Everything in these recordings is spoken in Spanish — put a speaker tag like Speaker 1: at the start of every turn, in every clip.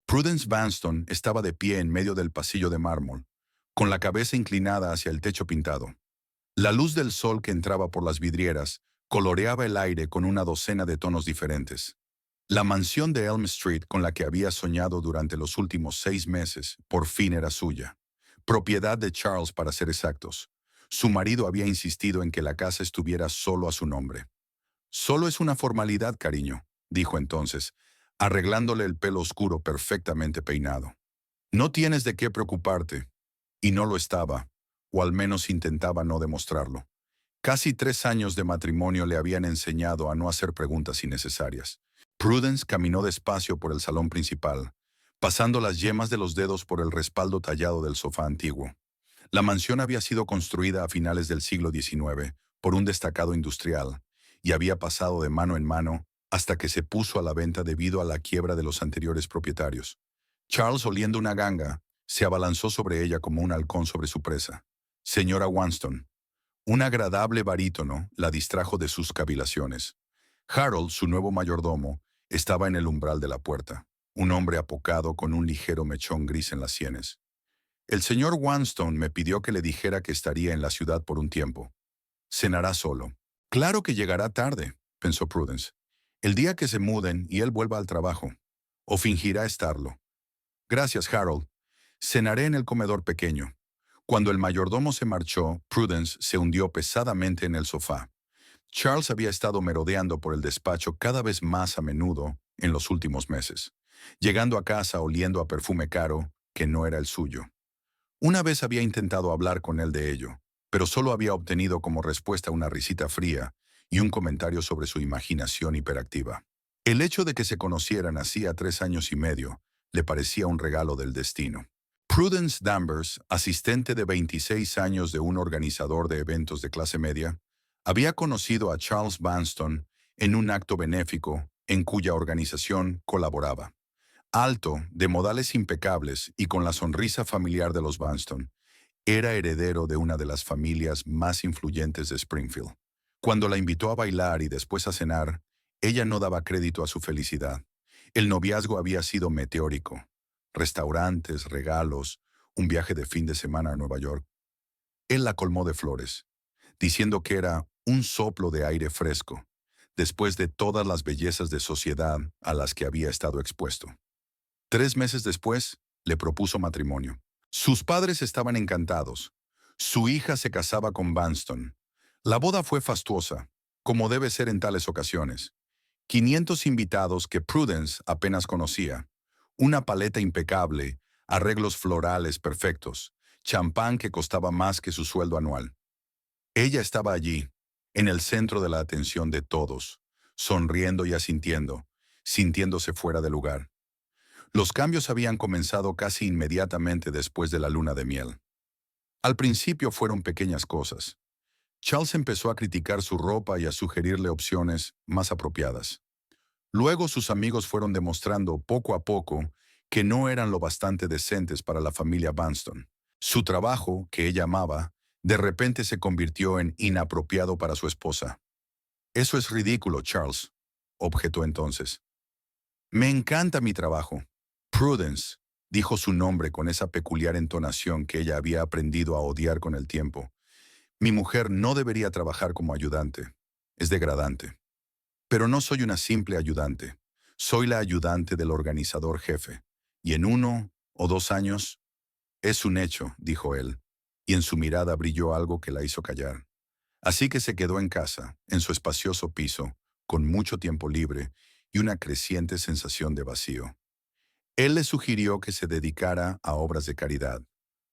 Speaker 1: Prudence Vanston estaba de pie en medio del pasillo de mármol, con la cabeza inclinada hacia el techo pintado. La luz del sol que entraba por las vidrieras coloreaba el aire con una docena de tonos diferentes. La mansión de Elm Street con la que había soñado durante los últimos 6 meses por fin era suya. Propiedad de Charles, para ser exactos. Su marido había insistido en que la casa estuviera solo a su nombre. Solo es una formalidad, cariño, dijo entonces, arreglándole el pelo oscuro perfectamente peinado. No tienes de qué preocuparte. Y no lo estaba, o al menos intentaba no demostrarlo. Casi 3 años de matrimonio le habían enseñado a no hacer preguntas innecesarias. Prudence caminó despacio por el salón principal, pasando las yemas de los dedos por el respaldo tallado del sofá antiguo. La mansión había sido construida a finales del siglo XIX por un destacado industrial y había pasado de mano en mano hasta que se puso a la venta debido a la quiebra de los anteriores propietarios. Charles, oliendo una ganga, se abalanzó sobre ella como un halcón sobre su presa. Señora Wanston. Un agradable barítono la distrajo de sus cavilaciones. Harold, su nuevo mayordomo, estaba en el umbral de la puerta, un hombre apocado con un ligero mechón gris en las sienes. El señor Wanston me pidió que le dijera que estaría en la ciudad por un tiempo. Cenará solo. Claro que llegará tarde, pensó Prudence. El día que se muden y él vuelva al trabajo. O fingirá estarlo. Gracias, Harold. Cenaré en el comedor pequeño. Cuando el mayordomo se marchó, Prudence se hundió pesadamente en el sofá. Charles había estado merodeando por el despacho cada vez más a menudo en los últimos meses, llegando a casa oliendo a perfume caro que no era el suyo. Una vez había intentado hablar con él de ello, pero solo había obtenido como respuesta una risita fría y un comentario sobre su imaginación hiperactiva. El hecho de que se conocieran hacía 3 años y medio le parecía un regalo del destino. Prudence Danvers, asistente de 26 años de un organizador de eventos de clase media, había conocido a Charles Vanston en un acto benéfico en cuya organización colaboraba. Alto, de modales impecables y con la sonrisa familiar de los Vanston, era heredero de una de las familias más influyentes de Springfield. Cuando la invitó a bailar y después a cenar, ella no daba crédito a su felicidad. El noviazgo había sido meteórico. Restaurantes, regalos, un viaje de fin de semana a Nueva York. Él la colmó de flores, diciendo que era un soplo de aire fresco, después de todas las bellezas de sociedad a las que había estado expuesto. 3 meses después, le propuso matrimonio. Sus padres estaban encantados. Su hija se casaba con Vanston. La boda fue fastuosa, como debe ser en tales ocasiones. 500 invitados que Prudence apenas conocía. Una paleta impecable, arreglos florales perfectos, champán que costaba más que su sueldo anual. Ella estaba allí, en el centro de la atención de todos, sonriendo y asintiendo, sintiéndose fuera de lugar. Los cambios habían comenzado casi inmediatamente después de la luna de miel. Al principio fueron pequeñas cosas. Charles empezó a criticar su ropa y a sugerirle opciones más apropiadas. Luego sus amigos fueron demostrando poco a poco que no eran lo bastante decentes para la familia Vanston. Su trabajo, que ella amaba, de repente se convirtió en inapropiado para su esposa. Eso es ridículo, Charles, objetó entonces. Me encanta mi trabajo. Prudence, dijo su nombre con esa peculiar entonación que ella había aprendido a odiar con el tiempo. Mi mujer no debería trabajar como ayudante. Es degradante. Pero no soy una simple ayudante. Soy la ayudante del organizador jefe. Y en 1 o 2 años... Es un hecho, dijo él, y en su mirada brilló algo que la hizo callar. Así que se quedó en casa, en su espacioso piso, con mucho tiempo libre y una creciente sensación de vacío. Él le sugirió que se dedicara a obras de caridad,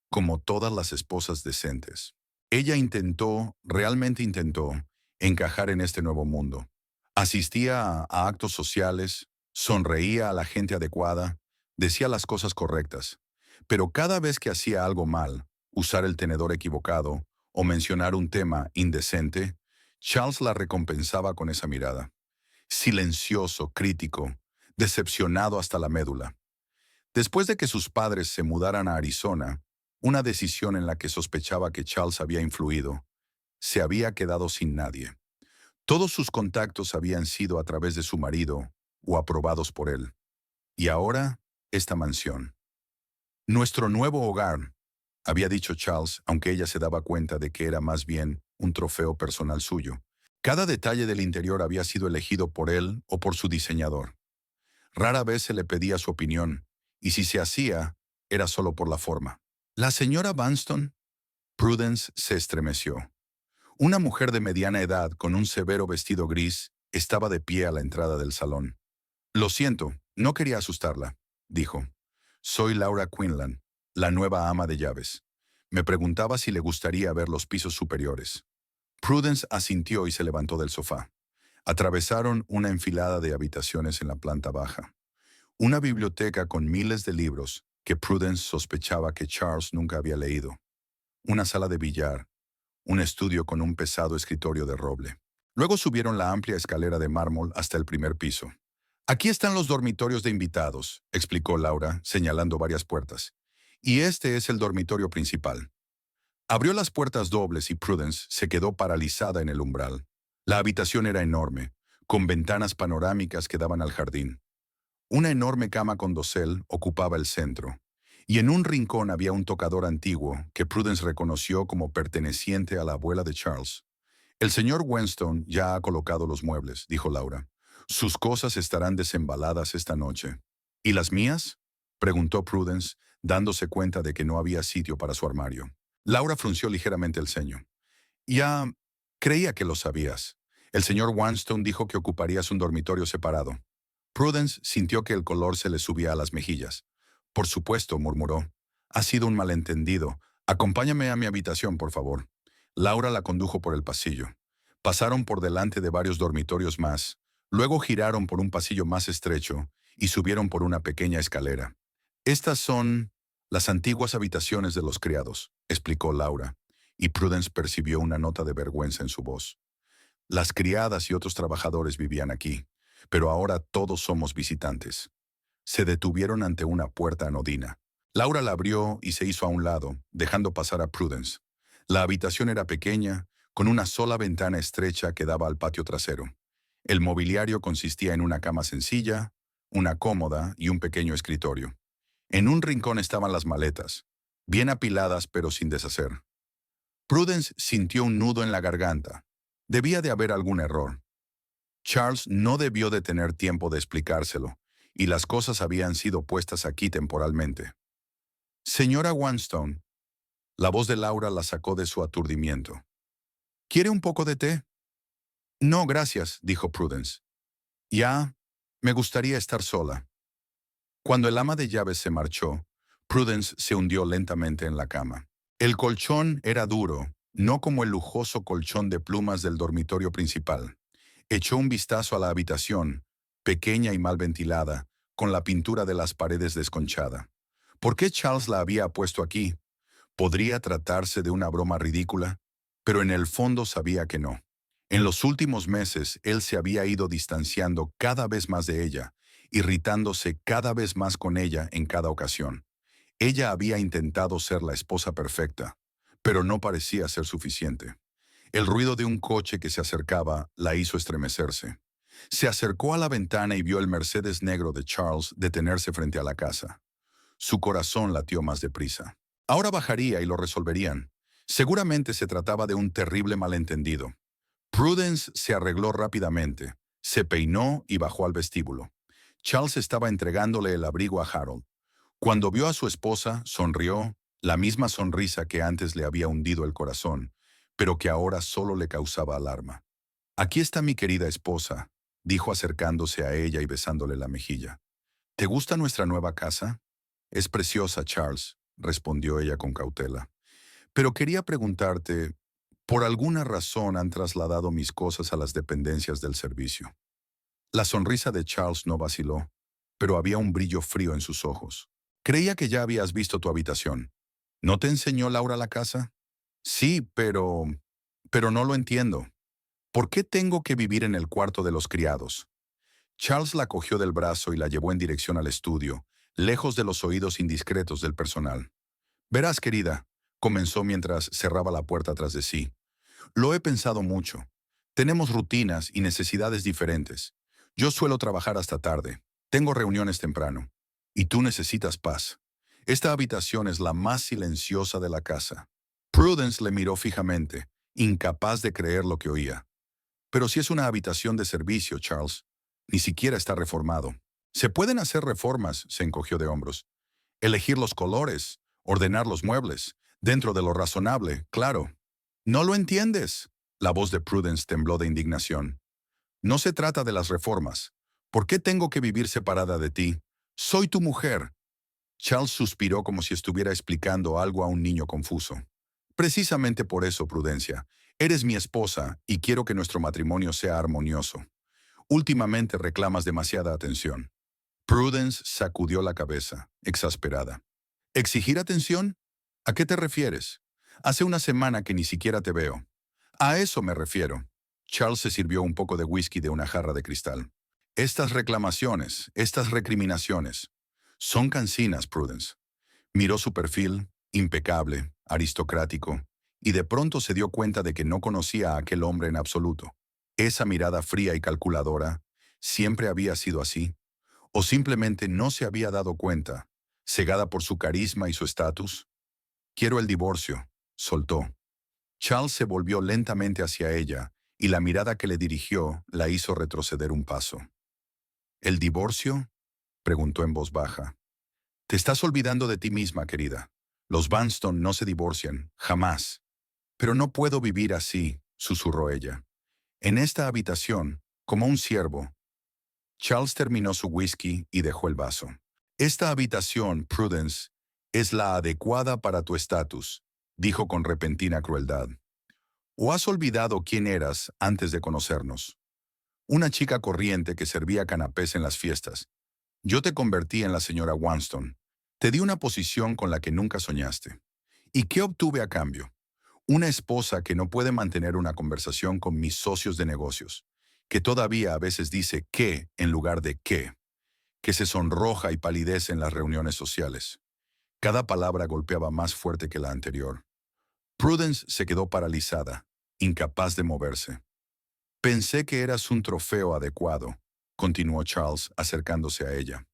Speaker 1: como todas las esposas decentes. Ella intentó, realmente intentó, encajar en este nuevo mundo. Asistía a actos sociales, sonreía a la gente adecuada, decía las cosas correctas. Pero cada vez que hacía algo mal, usar el tenedor equivocado o mencionar un tema indecente, Charles la recompensaba con esa mirada. Silencioso, crítico, decepcionado hasta la médula. Después de que sus padres se mudaran a Arizona, una decisión en la que sospechaba que Charles había influido, se había quedado sin nadie. Todos sus contactos habían sido a través de su marido o aprobados por él. Y ahora esta mansión. Nuestro nuevo hogar, había dicho Charles, aunque ella se daba cuenta de que era más bien un trofeo personal suyo. Cada detalle del interior había sido elegido por él o por su diseñador. Rara vez se le pedía su opinión, y si se hacía, era solo por la forma. La señora Vanston, Prudence se estremeció. Una mujer de mediana edad con un severo vestido gris estaba de pie a la entrada del salón. Lo siento, no quería asustarla, dijo. Soy Laura Quinlan, la nueva ama de llaves. Me preguntaba si le gustaría ver los pisos superiores. Prudence asintió y se levantó del sofá. Atravesaron una enfilada de habitaciones en la planta baja. Una biblioteca con miles de libros que Prudence sospechaba que Charles nunca había leído. Una sala de billar, un estudio con un pesado escritorio de roble. Luego subieron la amplia escalera de mármol hasta el primer piso. Aquí están los dormitorios de invitados, explicó Laura, señalando varias puertas. Y este es el dormitorio principal. Abrió las puertas dobles y Prudence se quedó paralizada en el umbral. La habitación era enorme, con ventanas panorámicas que daban al jardín. Una enorme cama con dosel ocupaba el centro, y en un rincón había un tocador antiguo que Prudence reconoció como perteneciente a la abuela de Charles. El señor Weston ya ha colocado los muebles, dijo Laura. Sus cosas estarán desembaladas esta noche. ¿Y las mías? Preguntó Prudence, dándose cuenta de que no había sitio para su armario. Laura frunció ligeramente el ceño. Ya creía que lo sabías. El señor Weston dijo que ocuparías un dormitorio separado. Prudence sintió que el color se le subía a las mejillas. Por supuesto, murmuró. Ha sido un malentendido. Acompáñame a mi habitación, por favor. Laura la condujo por el pasillo. Pasaron por delante de varios dormitorios más, luego giraron por un pasillo más estrecho y subieron por una pequeña escalera. Estas son las antiguas habitaciones de los criados, explicó Laura, y Prudence percibió una nota de vergüenza en su voz. Las criadas y otros trabajadores vivían aquí, pero ahora todos somos visitantes. Se detuvieron ante una puerta anodina. Laura la abrió y se hizo a un lado, dejando pasar a Prudence. La habitación era pequeña, con una sola ventana estrecha que daba al patio trasero. El mobiliario consistía en una cama sencilla, una cómoda y un pequeño escritorio. En un rincón estaban las maletas, bien apiladas pero sin deshacer. Prudence sintió un nudo en la garganta. Debía de haber algún error. Charles no debió de tener tiempo de explicárselo, y las cosas habían sido puestas aquí temporalmente. Señora Wanstone, la voz de Laura la sacó de su aturdimiento. ¿Quiere un poco de té? No, gracias, dijo Prudence. Ya, me gustaría estar sola. Cuando el ama de llaves se marchó, Prudence se hundió lentamente en la cama. El colchón era duro, no como el lujoso colchón de plumas del dormitorio principal. Echó un vistazo a la habitación, pequeña y mal ventilada, con la pintura de las paredes desconchada. ¿Por qué Charles la había puesto aquí? Podría tratarse de una broma ridícula, pero en el fondo sabía que no. En los últimos meses, él se había ido distanciando cada vez más de ella, irritándose cada vez más con ella en cada ocasión. Ella había intentado ser la esposa perfecta, pero no parecía ser suficiente. El ruido de un coche que se acercaba la hizo estremecerse. Se acercó a la ventana y vio el Mercedes negro de Charles detenerse frente a la casa. Su corazón latió más deprisa. Ahora bajaría y lo resolverían. Seguramente se trataba de un terrible malentendido. Prudence se arregló rápidamente, se peinó y bajó al vestíbulo. Charles estaba entregándole el abrigo a Harold. Cuando vio a su esposa, sonrió, la misma sonrisa que antes le había hundido el corazón, pero que ahora solo le causaba alarma. «Aquí está mi querida esposa», dijo acercándose a ella y besándole la mejilla. «¿Te gusta nuestra nueva casa?» «Es preciosa, Charles», respondió ella con cautela. «Pero quería preguntarte, ¿por alguna razón han trasladado mis cosas a las dependencias del servicio?» La sonrisa de Charles no vaciló, pero había un brillo frío en sus ojos. «Creía que ya habías visto tu habitación. ¿No te enseñó Laura la casa?» «Sí, pero no lo entiendo. ¿Por qué tengo que vivir en el cuarto de los criados?» Charles la cogió del brazo y la llevó en dirección al estudio, lejos de los oídos indiscretos del personal. «Verás, querida», comenzó mientras cerraba la puerta tras de sí. «Lo he pensado mucho. Tenemos rutinas y necesidades diferentes. Yo suelo trabajar hasta tarde. Tengo reuniones temprano. Y tú necesitas paz. Esta habitación es la más silenciosa de la casa. Prudence le miró fijamente, incapaz de creer lo que oía. Pero si es una habitación de servicio, Charles, ni siquiera está reformado. Se pueden hacer reformas, se encogió de hombros. Elegir los colores, ordenar los muebles, dentro de lo razonable, claro. ¿No lo entiendes? La voz de Prudence tembló de indignación. No se trata de las reformas. ¿Por qué tengo que vivir separada de ti? Soy tu mujer. Charles suspiró como si estuviera explicando algo a un niño confuso. Precisamente por eso, Prudencia. Eres mi esposa y quiero que nuestro matrimonio sea armonioso. Últimamente reclamas demasiada atención. Prudence sacudió la cabeza, exasperada. ¿Exigir atención? ¿A qué te refieres? Hace una semana que ni siquiera te veo. A eso me refiero. Charles se sirvió un poco de whisky de una jarra de cristal. Estas reclamaciones, estas recriminaciones, son cansinas, Prudence. Miró su perfil, impecable, aristocrático, y de pronto se dio cuenta de que no conocía a aquel hombre en absoluto. Esa mirada fría y calculadora, ¿siempre había sido así? ¿O simplemente no se había dado cuenta, cegada por su carisma y su estatus? Quiero el divorcio, soltó. Charles se volvió lentamente hacia ella, y la mirada que le dirigió la hizo retroceder un paso. ¿El divorcio? Preguntó en voz baja. Te estás olvidando de ti misma, querida. Los Vanston no se divorcian, jamás. Pero no puedo vivir así, susurró ella. En esta habitación, como un siervo. Charles terminó su whisky y dejó el vaso. Esta habitación, Prudence, es la adecuada para tu estatus, dijo con repentina crueldad. ¿O has olvidado quién eras antes de conocernos? Una chica corriente que servía canapés en las fiestas. Yo te convertí en la señora Wanston. Te di una posición con la que nunca soñaste. ¿Y qué obtuve a cambio? Una esposa que no puede mantener una conversación con mis socios de negocios, que todavía a veces dice qué en lugar de qué, que se sonroja y palidece en las reuniones sociales. Cada palabra golpeaba más fuerte que la anterior. Prudence se quedó paralizada, incapaz de moverse. Pensé que eras un trofeo adecuado, continuó Charles acercándose a ella.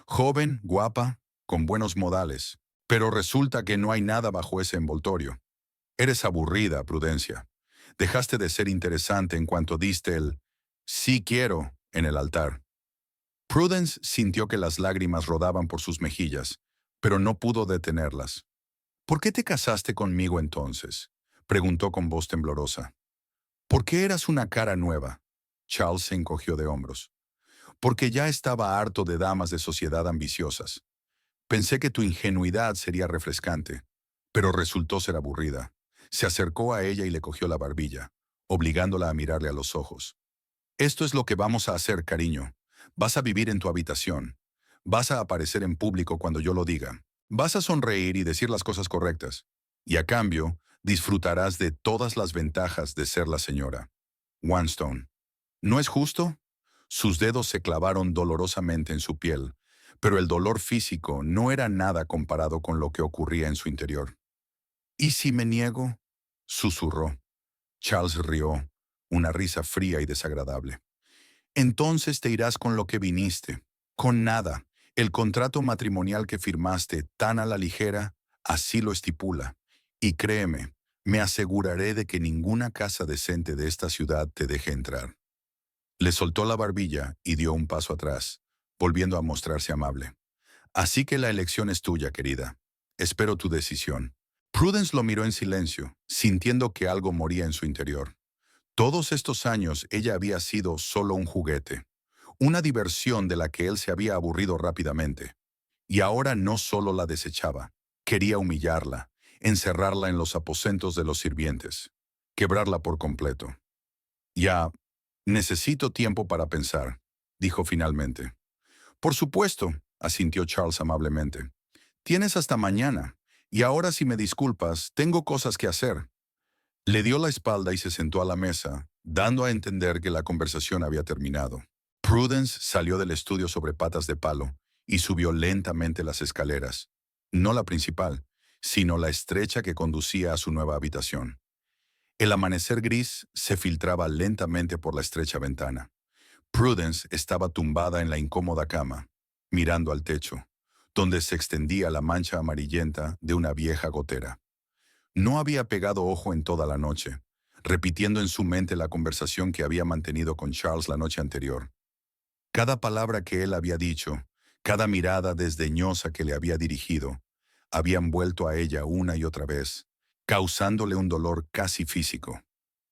Speaker 1: Joven, guapa, con buenos modales, pero resulta que no hay nada bajo ese envoltorio. Eres aburrida, Prudencia. Dejaste de ser interesante en cuanto diste el «sí quiero» en el altar. Prudence sintió que las lágrimas rodaban por sus mejillas, pero no pudo detenerlas. ¿Por qué te casaste conmigo entonces? Preguntó con voz temblorosa. ¿Por qué eras una cara nueva? Charles se encogió de hombros. Porque ya estaba harto de damas de sociedad ambiciosas. Pensé que tu ingenuidad sería refrescante, pero resultó ser aburrida. Se acercó a ella y le cogió la barbilla, obligándola a mirarle a los ojos. Esto es lo que vamos a hacer, cariño. Vas a vivir en tu habitación. Vas a aparecer en público cuando yo lo diga. Vas a sonreír y decir las cosas correctas. Y a cambio, disfrutarás de todas las ventajas de ser la señora Wanstone. ¿No es justo? Sus dedos se clavaron dolorosamente en su piel, pero el dolor físico no era nada comparado con lo que ocurría en su interior. ¿Y si me niego? Susurró. Charles rió, una risa fría y desagradable. Entonces te irás con lo que viniste, con nada. El contrato matrimonial que firmaste tan a la ligera, así lo estipula. Y créeme, me aseguraré de que ninguna casa decente de esta ciudad te deje entrar. Le soltó la barbilla y dio un paso atrás, volviendo a mostrarse amable. Así que la elección es tuya, querida. Espero tu decisión. Prudence lo miró en silencio, sintiendo que algo moría en su interior. Todos estos años ella había sido solo un juguete, una diversión de la que él se había aburrido rápidamente. Y ahora no solo la desechaba, quería humillarla, encerrarla en los aposentos de los sirvientes, quebrarla por completo. Ya, necesito tiempo para pensar, dijo finalmente. Por supuesto, asintió Charles amablemente. Tienes hasta mañana, y ahora si me disculpas, tengo cosas que hacer. Le dio la espalda y se sentó a la mesa, dando a entender que la conversación había terminado. Prudence salió del estudio sobre patas de palo y subió lentamente las escaleras, no la principal, sino la estrecha que conducía a su nueva habitación. El amanecer gris se filtraba lentamente por la estrecha ventana. Prudence estaba tumbada en la incómoda cama, mirando al techo, donde se extendía la mancha amarillenta de una vieja gotera. No había pegado ojo en toda la noche, repitiendo en su mente la conversación que había mantenido con Charles la noche anterior. Cada palabra que él había dicho, cada mirada desdeñosa que le había dirigido, habían vuelto a ella una y otra vez, causándole un dolor casi físico.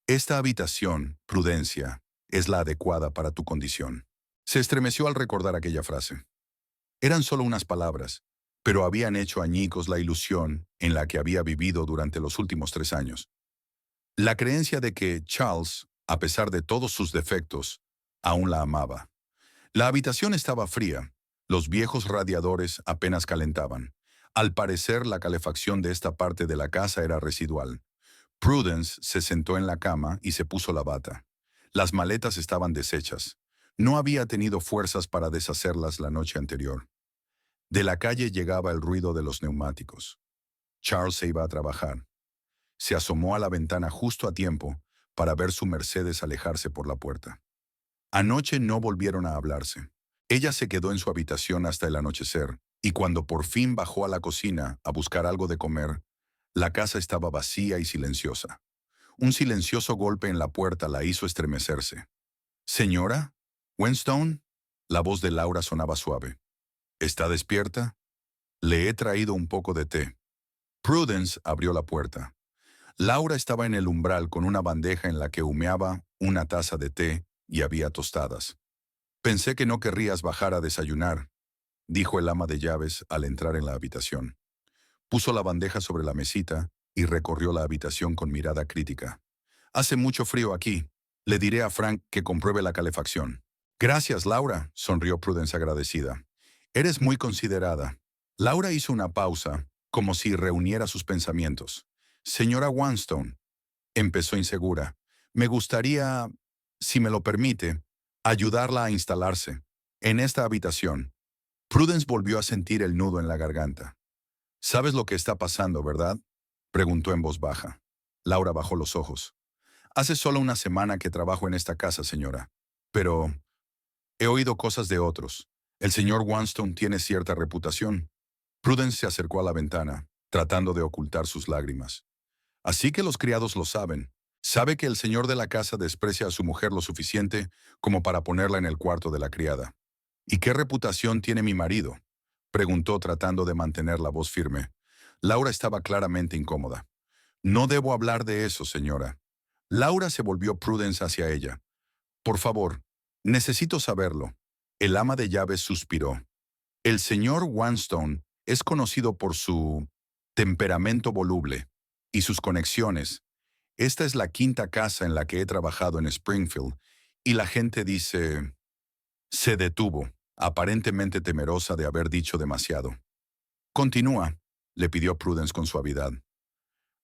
Speaker 1: Esta habitación, Prudencia, es la adecuada para tu condición. Se estremeció al recordar aquella frase. Eran solo unas palabras, pero habían hecho añicos la ilusión en la que había vivido durante los últimos 3 años. La creencia de que Charles, a pesar de todos sus defectos, aún la amaba. La habitación estaba fría. Los viejos radiadores apenas calentaban. Al parecer, la calefacción de esta parte de la casa era residual. Prudence se sentó en la cama y se puso la bata. Las maletas estaban deshechas. No había tenido fuerzas para deshacerlas la noche anterior. De la calle llegaba el ruido de los neumáticos. Charles se iba a trabajar. Se asomó a la ventana justo a tiempo para ver su Mercedes alejarse por la puerta. Anoche no volvieron a hablarse. Ella se quedó en su habitación hasta el anochecer, y cuando por fin bajó a la cocina a buscar algo de comer, la casa estaba vacía y silenciosa. Un silencioso golpe en la puerta la hizo estremecerse. «¿Señora? ¿Whetstone?» La voz de Laura sonaba suave. «¿Está despierta? Le he traído un poco de té». Prudence abrió la puerta. Laura estaba en el umbral con una bandeja en la que humeaba una taza de té y había tostadas. «Pensé que no querrías bajar a desayunar», dijo el ama de llaves al entrar en la habitación. Puso la bandeja sobre la mesita y recorrió la habitación con mirada crítica. «Hace mucho frío aquí. Le diré a Frank que compruebe la calefacción». «Gracias, Laura», sonrió Prudence agradecida. «Eres muy considerada». Laura hizo una pausa, como si reuniera sus pensamientos. «Señora Whetstone», empezó insegura, «me gustaría, si me lo permite, ayudarla a instalarse en esta habitación». Prudence volvió a sentir el nudo en la garganta. «¿Sabes lo que está pasando, verdad?», preguntó en voz baja. Laura bajó los ojos. «Hace solo una semana que trabajo en esta casa, señora. Pero he oído cosas de otros. El señor Whetstone tiene cierta reputación». Prudence se acercó a la ventana, tratando de ocultar sus lágrimas. «Así que los criados lo saben. Sabe que el señor de la casa desprecia a su mujer lo suficiente como para ponerla en el cuarto de la criada». «¿Y qué reputación tiene mi marido?», preguntó tratando de mantener la voz firme. Laura estaba claramente incómoda. «No debo hablar de eso, señora». Laura se volvió Prudence hacia ella. «Por favor, necesito saberlo». El ama de llaves suspiró. «El señor Whetstone es conocido por su temperamento voluble y sus conexiones. Esta es la quinta casa en la que he trabajado en Springfield, y la gente dice...» Se detuvo, aparentemente temerosa de haber dicho demasiado. «Continúa», le pidió Prudence con suavidad.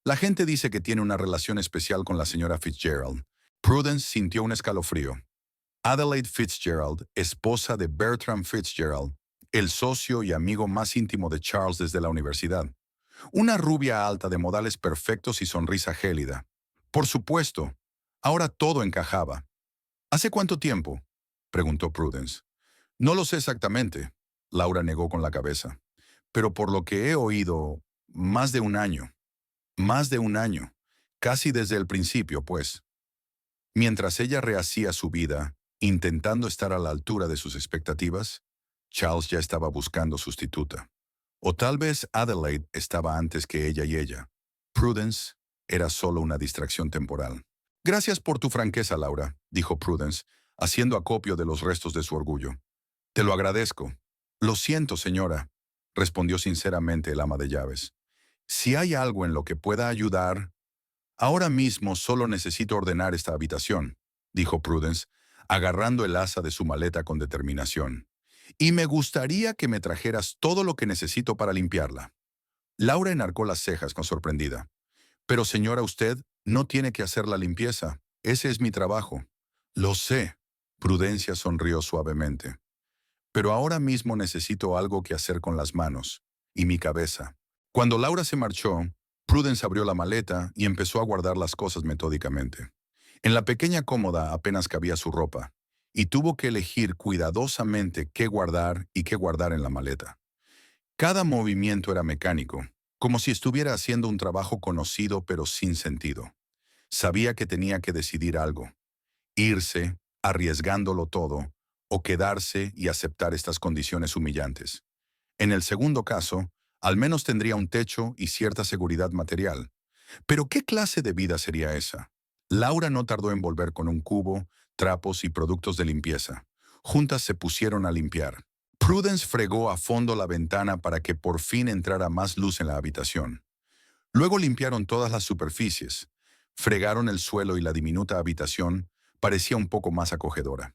Speaker 1: «La gente dice que tiene una relación especial con la señora Fitzgerald». Prudence sintió un escalofrío. Adelaide Fitzgerald, esposa de Bertram Fitzgerald, el socio y amigo más íntimo de Charles desde la universidad. Una rubia alta de modales perfectos y sonrisa gélida. Por supuesto, ahora todo encajaba. «¿Hace cuánto tiempo?», preguntó Prudence. «No lo sé exactamente», Laura negó con la cabeza. «Pero por lo que he oído, más de un año». «Más de un año. Casi desde el principio, pues». Mientras ella rehacía su vida, intentando estar a la altura de sus expectativas, Charles ya estaba buscando sustituta. O tal vez Adelaide estaba antes que ella y ella. Prudence era solo una distracción temporal. «Gracias por tu franqueza, Laura», dijo Prudence, haciendo acopio de los restos de su orgullo. «Te lo agradezco». «Lo siento, señora», respondió sinceramente el ama de llaves. «Si hay algo en lo que pueda ayudar...» «Ahora mismo solo necesito ordenar esta habitación», dijo Prudence, agarrando el asa de su maleta con determinación. «Y me gustaría que me trajeras todo lo que necesito para limpiarla». Laura enarcó las cejas con sorprendida. «Pero señora, usted no tiene que hacer la limpieza. Ese es mi trabajo». «Lo sé», Prudencia sonrió suavemente. «Pero ahora mismo necesito algo que hacer con las manos y mi cabeza». Cuando Laura se marchó, Prudence abrió la maleta y empezó a guardar las cosas metódicamente. En la pequeña cómoda apenas cabía su ropa, y tuvo que elegir cuidadosamente qué guardar y qué guardar en la maleta. Cada movimiento era mecánico, como si estuviera haciendo un trabajo conocido pero sin sentido. Sabía que tenía que decidir algo, irse, arriesgándolo todo, o quedarse y aceptar estas condiciones humillantes. En el segundo caso, al menos tendría un techo y cierta seguridad material. Pero ¿qué clase de vida sería esa? Laura no tardó en volver con un cubo, trapos y productos de limpieza. Juntas se pusieron a limpiar. Prudence fregó a fondo la ventana para que por fin entrara más luz en la habitación. Luego limpiaron todas las superficies. Fregaron el suelo y la diminuta habitación parecía un poco más acogedora.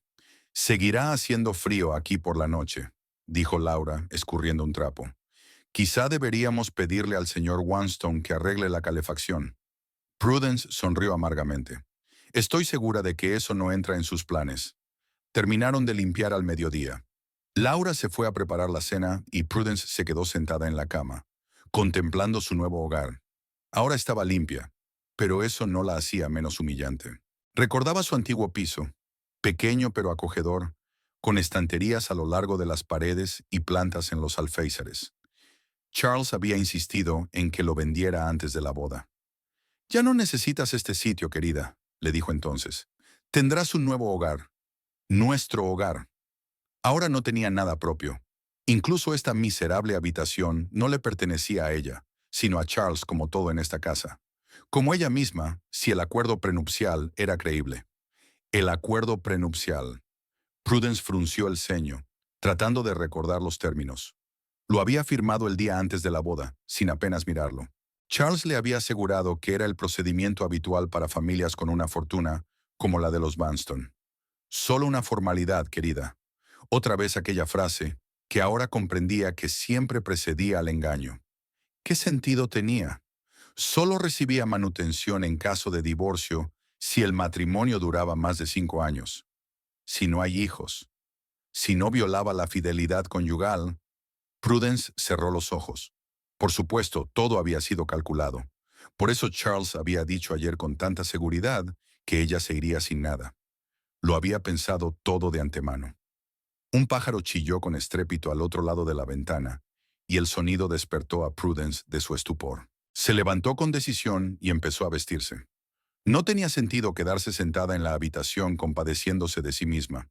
Speaker 1: «Seguirá haciendo frío aquí por la noche», dijo Laura, escurriendo un trapo. «Quizá deberíamos pedirle al señor Wanstone que arregle la calefacción». Prudence sonrió amargamente. «Estoy segura de que eso no entra en sus planes». Terminaron de limpiar al mediodía. Laura se fue a preparar la cena y Prudence se quedó sentada en la cama, contemplando su nuevo hogar. Ahora estaba limpia, pero eso no la hacía menos humillante. Recordaba su antiguo piso, pequeño pero acogedor, con estanterías a lo largo de las paredes y plantas en los alféizares. Charles había insistido en que lo vendiera antes de la boda. «Ya no necesitas este sitio, querida», le dijo entonces. «Tendrás un nuevo hogar, nuestro hogar». Ahora no tenía nada propio. Incluso esta miserable habitación no le pertenecía a ella, sino a Charles como todo en esta casa. Como ella misma, si el acuerdo prenupcial era creíble. El acuerdo prenupcial. Prudence frunció el ceño, tratando de recordar los términos. Lo había firmado el día antes de la boda, sin apenas mirarlo. Charles le había asegurado que era el procedimiento habitual para familias con una fortuna, como la de los Vanstone. Solo una formalidad, querida. Otra vez aquella frase, que ahora comprendía que siempre precedía al engaño. ¿Qué sentido tenía? Solo recibía manutención en caso de divorcio si el matrimonio duraba más de 5 años. Si no hay hijos. Si no violaba la fidelidad conyugal. Prudence cerró los ojos. Por supuesto, todo había sido calculado. Por eso Charles había dicho ayer con tanta seguridad que ella se iría sin nada. Lo había pensado todo de antemano. Un pájaro chilló con estrépito al otro lado de la ventana, y el sonido despertó a Prudence de su estupor. Se levantó con decisión y empezó a vestirse. No tenía sentido quedarse sentada en la habitación compadeciéndose de sí misma.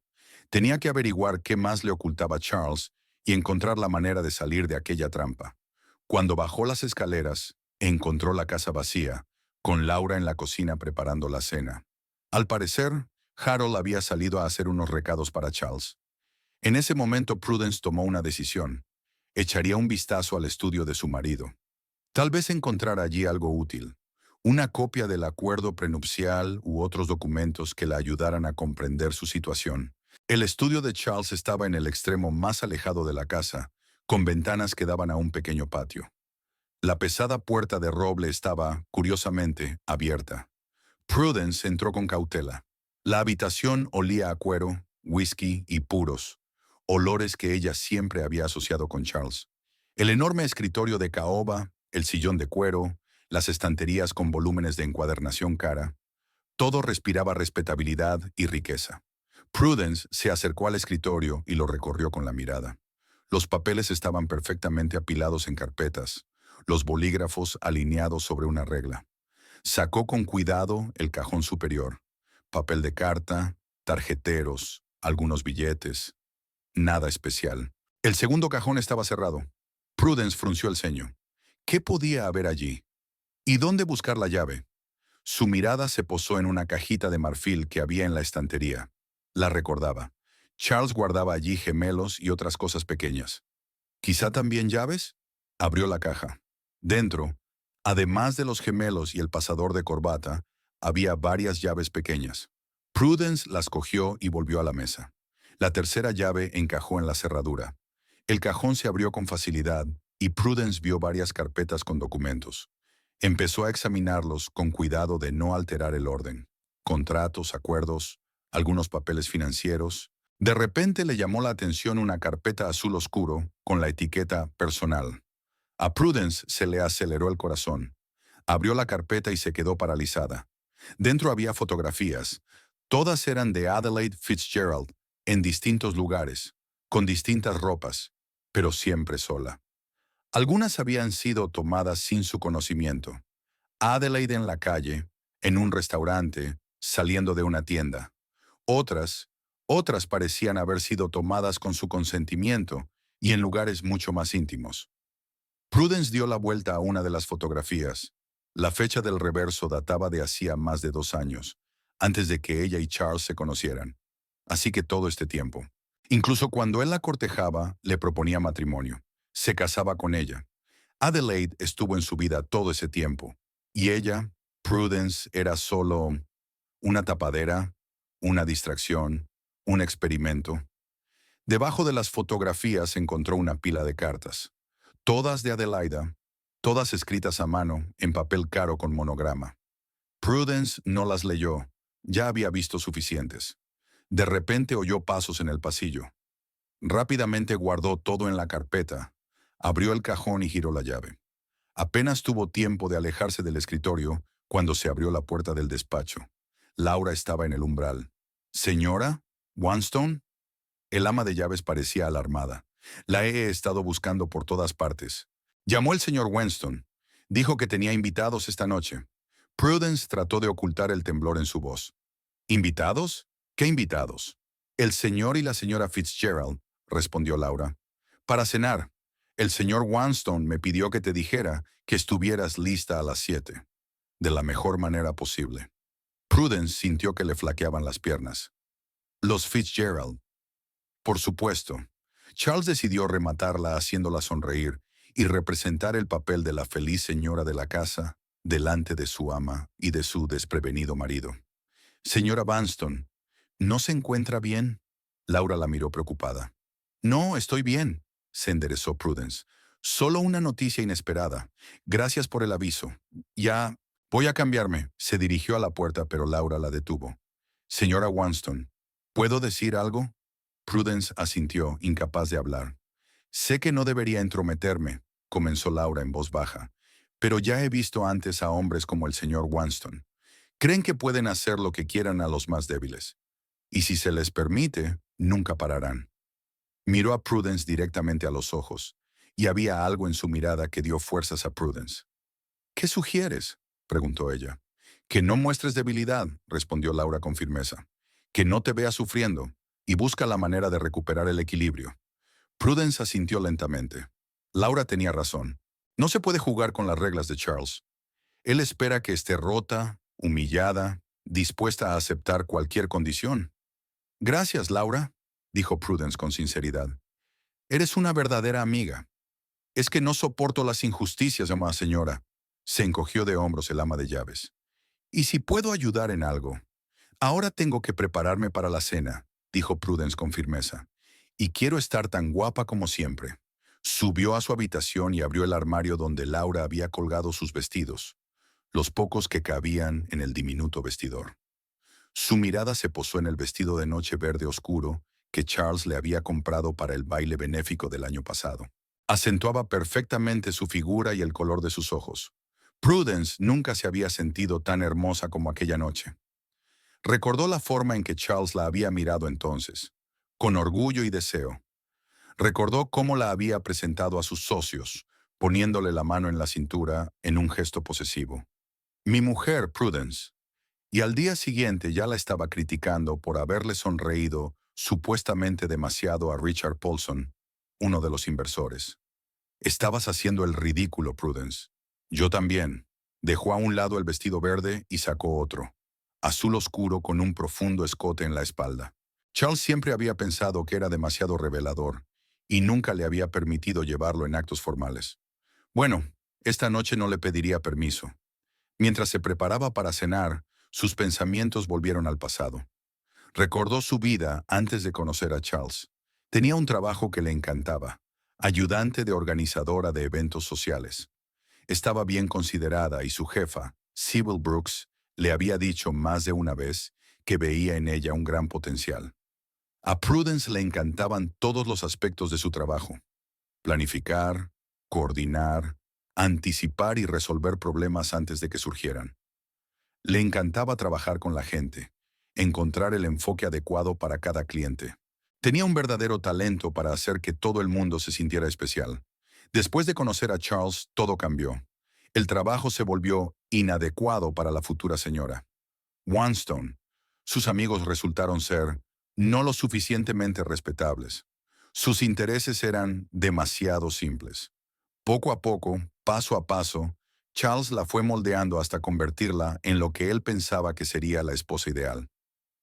Speaker 1: Tenía que averiguar qué más le ocultaba Charles y encontrar la manera de salir de aquella trampa. Cuando bajó las escaleras, encontró la casa vacía, con Laura en la cocina preparando la cena. Al parecer, Harold había salido a hacer unos recados para Charles. En ese momento Prudence tomó una decisión. Echaría un vistazo al estudio de su marido. Tal vez encontrara allí algo útil. Una copia del acuerdo prenupcial u otros documentos que la ayudaran a comprender su situación. El estudio de Charles estaba en el extremo más alejado de la casa, con ventanas que daban a un pequeño patio. La pesada puerta de roble estaba, curiosamente, abierta. Prudence entró con cautela. La habitación olía a cuero, whisky y puros, olores que ella siempre había asociado con Charles. El enorme escritorio de caoba, el sillón de cuero, las estanterías con volúmenes de encuadernación cara, todo respiraba respetabilidad y riqueza. Prudence se acercó al escritorio y lo recorrió con la mirada. Los papeles estaban perfectamente apilados en carpetas, los bolígrafos alineados sobre una regla. Sacó con cuidado el cajón superior. Papel de carta, tarjeteros, algunos billetes. Nada especial. El segundo cajón estaba cerrado. Prudence frunció el ceño. ¿Qué podía haber allí? ¿Y dónde buscar la llave? Su mirada se posó en una cajita de marfil que había en la estantería. La recordaba. Charles guardaba allí gemelos y otras cosas pequeñas. ¿Quizá también llaves? Abrió la caja. Dentro, además de los gemelos y el pasador de corbata, había varias llaves pequeñas. Prudence las cogió y volvió a la mesa. La tercera llave encajó en la cerradura. El cajón se abrió con facilidad y Prudence vio varias carpetas con documentos. Empezó a examinarlos con cuidado de no alterar el orden. Contratos, acuerdos, algunos papeles financieros. De repente le llamó la atención una carpeta azul oscuro con la etiqueta personal. A Prudence se le aceleró el corazón. Abrió la carpeta y se quedó paralizada. Dentro había fotografías. Todas eran de Adelaide Fitzgerald, en distintos lugares, con distintas ropas, pero siempre sola. Algunas habían sido tomadas sin su conocimiento. Adelaide en la calle, en un restaurante, saliendo de una tienda. Otras, otras parecían haber sido tomadas con su consentimiento y en lugares mucho más íntimos. Prudence dio la vuelta a una de las fotografías. La fecha del reverso databa de hacía más de 2 años, antes de que ella y Charles se conocieran. Así que todo este tiempo. Incluso cuando él la cortejaba, le proponía matrimonio. Se casaba con ella. Adelaide estuvo en su vida todo ese tiempo. Y ella, Prudence, era solo una tapadera, una distracción, un experimento. Debajo de las fotografías encontró una pila de cartas. Todas de Adelaida, todas escritas a mano, en papel caro con monograma. Prudence no las leyó, ya había visto suficientes. De repente oyó pasos en el pasillo. Rápidamente guardó todo en la carpeta, abrió el cajón y giró la llave. Apenas tuvo tiempo de alejarse del escritorio cuando se abrió la puerta del despacho. Laura estaba en el umbral. «¿Señora? ¿Wanstone?» El ama de llaves parecía alarmada. «La he estado buscando por todas partes». Llamó el señor Winston. Dijo que tenía invitados esta noche. Prudence trató de ocultar el temblor en su voz. «¿Invitados? ¿Qué invitados?» «El señor y la señora Fitzgerald», respondió Laura. «Para cenar. El señor Wanstone me pidió que te dijera que estuvieras lista a las 7, de la mejor manera posible». Prudence sintió que le flaqueaban las piernas. «Los Fitzgerald». Por supuesto. Charles decidió rematarla haciéndola sonreír y representar el papel de la feliz señora de la casa delante de su ama y de su desprevenido marido. «Señora Vanstone, ¿no se encuentra bien?» Laura la miró preocupada. «No, estoy bien», se enderezó Prudence. «Solo una noticia inesperada. Gracias por el aviso. Ya voy a cambiarme». Se dirigió a la puerta, pero Laura la detuvo. «Señora Wanstone, ¿puedo decir algo?» Prudence asintió, incapaz de hablar. «Sé que no debería entrometerme», comenzó Laura en voz baja, «pero ya he visto antes a hombres como el señor Wanstone. Creen que pueden hacer lo que quieran a los más débiles. Y si se les permite, nunca pararán». Miró a Prudence directamente a los ojos, y había algo en su mirada que dio fuerzas a Prudence. «¿Qué sugieres?», preguntó ella. «Que no muestres debilidad», respondió Laura con firmeza. «Que no te veas sufriendo, y busca la manera de recuperar el equilibrio». Prudence asintió lentamente. Laura tenía razón. No se puede jugar con las reglas de Charles. Él espera que esté rota, humillada, dispuesta a aceptar cualquier condición. «Gracias, Laura», dijo Prudence con sinceridad. «Eres una verdadera amiga». «Es que no soporto las injusticias, amada señora», se encogió de hombros el ama de llaves. «¿Y si puedo ayudar en algo?» «Ahora tengo que prepararme para la cena», dijo Prudence con firmeza. «Y quiero estar tan guapa como siempre». Subió a su habitación y abrió el armario donde Laura había colgado sus vestidos, los pocos que cabían en el diminuto vestidor. Su mirada se posó en el vestido de noche verde oscuro que Charles le había comprado para el baile benéfico del año pasado. Acentuaba perfectamente su figura y el color de sus ojos. Prudence nunca se había sentido tan hermosa como aquella noche. Recordó la forma en que Charles la había mirado entonces, con orgullo y deseo. Recordó cómo la había presentado a sus socios, poniéndole la mano en la cintura en un gesto posesivo. «Mi mujer, Prudence». Y al día siguiente ya la estaba criticando por haberle sonreído supuestamente demasiado a Richard Paulson, uno de los inversores. «Estabas haciendo el ridículo, Prudence». «Yo también». Dejó a un lado el vestido verde y sacó otro, azul oscuro con un profundo escote en la espalda. Charles siempre había pensado que era demasiado revelador y nunca le había permitido llevarlo en actos formales. Bueno, esta noche no le pediría permiso. Mientras se preparaba para cenar, sus pensamientos volvieron al pasado. Recordó su vida antes de conocer a Charles. Tenía un trabajo que le encantaba, ayudante de organizadora de eventos sociales. Estaba bien considerada y su jefa, Sybil Brooks, le había dicho más de una vez que veía en ella un gran potencial. A Prudence le encantaban todos los aspectos de su trabajo: planificar, coordinar, anticipar y resolver problemas antes de que surgieran. Le encantaba trabajar con la gente, encontrar el enfoque adecuado para cada cliente. Tenía un verdadero talento para hacer que todo el mundo se sintiera especial. Después de conocer a Charles, todo cambió. El trabajo se volvió inadecuado para la futura señora Wanstone. Sus amigos resultaron ser no lo suficientemente respetables. Sus intereses eran demasiado simples. Poco a poco, paso a paso, Charles la fue moldeando hasta convertirla en lo que él pensaba que sería la esposa ideal.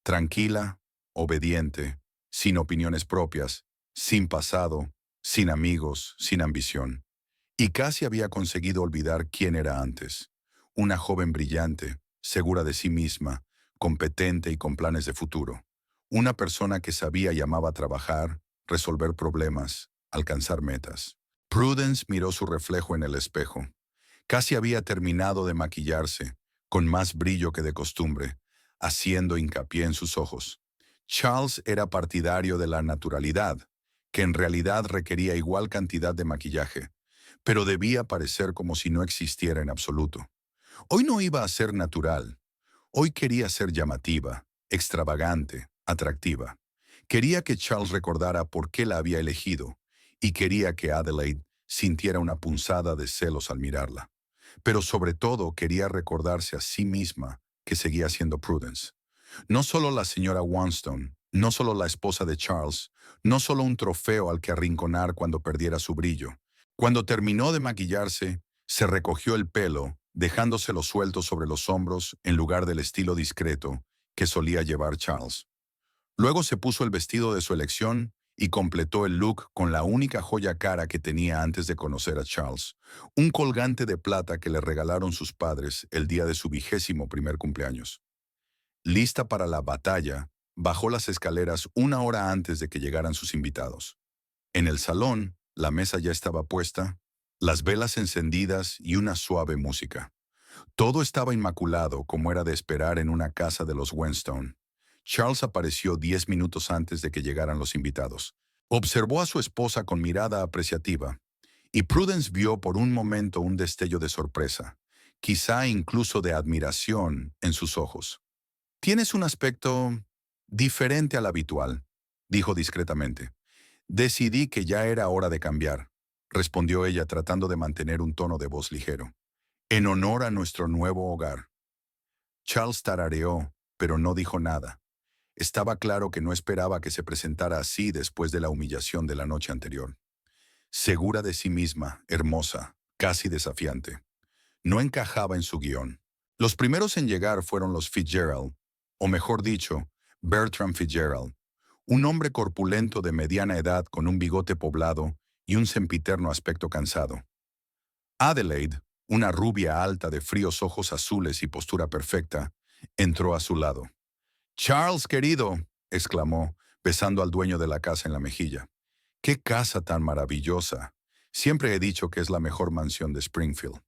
Speaker 1: Tranquila, obediente, sin opiniones propias, sin pasado, sin amigos, sin ambición. Y casi había conseguido olvidar quién era antes. Una joven brillante, segura de sí misma, competente y con planes de futuro. Una persona que sabía y amaba trabajar, resolver problemas, alcanzar metas. Prudence miró su reflejo en el espejo. Casi había terminado de maquillarse, con más brillo que de costumbre, haciendo hincapié en sus ojos. Charles era partidario de la naturalidad, que en realidad requería igual cantidad de maquillaje, pero debía parecer como si no existiera en absoluto. Hoy no iba a ser natural. Hoy quería ser llamativa, extravagante, atractiva. Quería que Charles recordara por qué la había elegido y quería que Adelaide sintiera una punzada de celos al mirarla. Pero sobre todo quería recordarse a sí misma que seguía siendo Prudence. No solo la señora Wanstone, no solo la esposa de Charles, no solo un trofeo al que arrinconar cuando perdiera su brillo. Cuando terminó de maquillarse, se recogió el pelo, dejándoselo suelto sobre los hombros en lugar del estilo discreto que solía llevar Charles. Luego se puso el vestido de su elección y completó el look con la única joya cara que tenía antes de conocer a Charles, un colgante de plata que le regalaron sus padres el día de su 21º cumpleaños. Lista para la batalla, bajó las escaleras una hora antes de que llegaran sus invitados. En el salón, la mesa ya estaba puesta, las velas encendidas y una suave música. Todo estaba inmaculado como era de esperar en una casa de los Wanstone. Charles apareció 10 minutos antes de que llegaran los invitados. Observó a su esposa con mirada apreciativa, y Prudence vio por un momento un destello de sorpresa, quizá incluso de admiración en sus ojos. «Tienes un aspecto diferente al habitual», dijo discretamente. «Decidí que ya era hora de cambiar», respondió ella tratando de mantener un tono de voz ligero. «En honor a nuestro nuevo hogar». Charles tarareó, pero no dijo nada. Estaba claro que no esperaba que se presentara así después de la humillación de la noche anterior. Segura de sí misma, hermosa, casi desafiante. No encajaba en su guión. Los primeros en llegar fueron los Fitzgerald, o mejor dicho, Bertram Fitzgerald, un hombre corpulento de mediana edad con un bigote poblado y un sempiterno aspecto cansado. Adelaide, una rubia alta de fríos ojos azules y postura perfecta, entró a su lado. «Charles, querido», exclamó, besando al dueño de la casa en la mejilla. «¡Qué casa tan maravillosa! Siempre he dicho que es la mejor mansión de Springfield».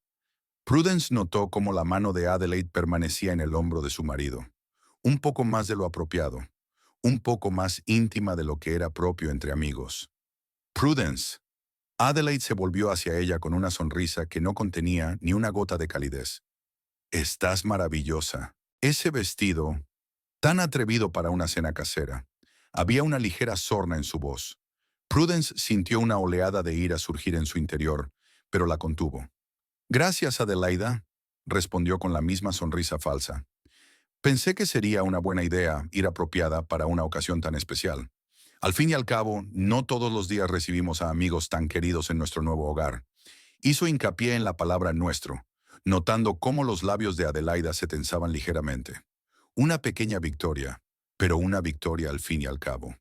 Speaker 1: Prudence notó cómo la mano de Adelaide permanecía en el hombro de su marido, un poco más de lo apropiado, un poco más íntima de lo que era propio entre amigos. «Prudence». Adelaide se volvió hacia ella con una sonrisa que no contenía ni una gota de calidez. «Estás maravillosa. Ese vestido, tan atrevido para una cena casera». Había una ligera sorna en su voz. Prudence sintió una oleada de ira surgir en su interior, pero la contuvo. «Gracias, Adelaida», respondió con la misma sonrisa falsa. «Pensé que sería una buena idea ir apropiada para una ocasión tan especial. Al fin y al cabo, no todos los días recibimos a amigos tan queridos en nuestro nuevo hogar». Hizo hincapié en la palabra nuestro, notando cómo los labios de Adelaida se tensaban ligeramente. Una pequeña victoria, pero una victoria al fin y al cabo.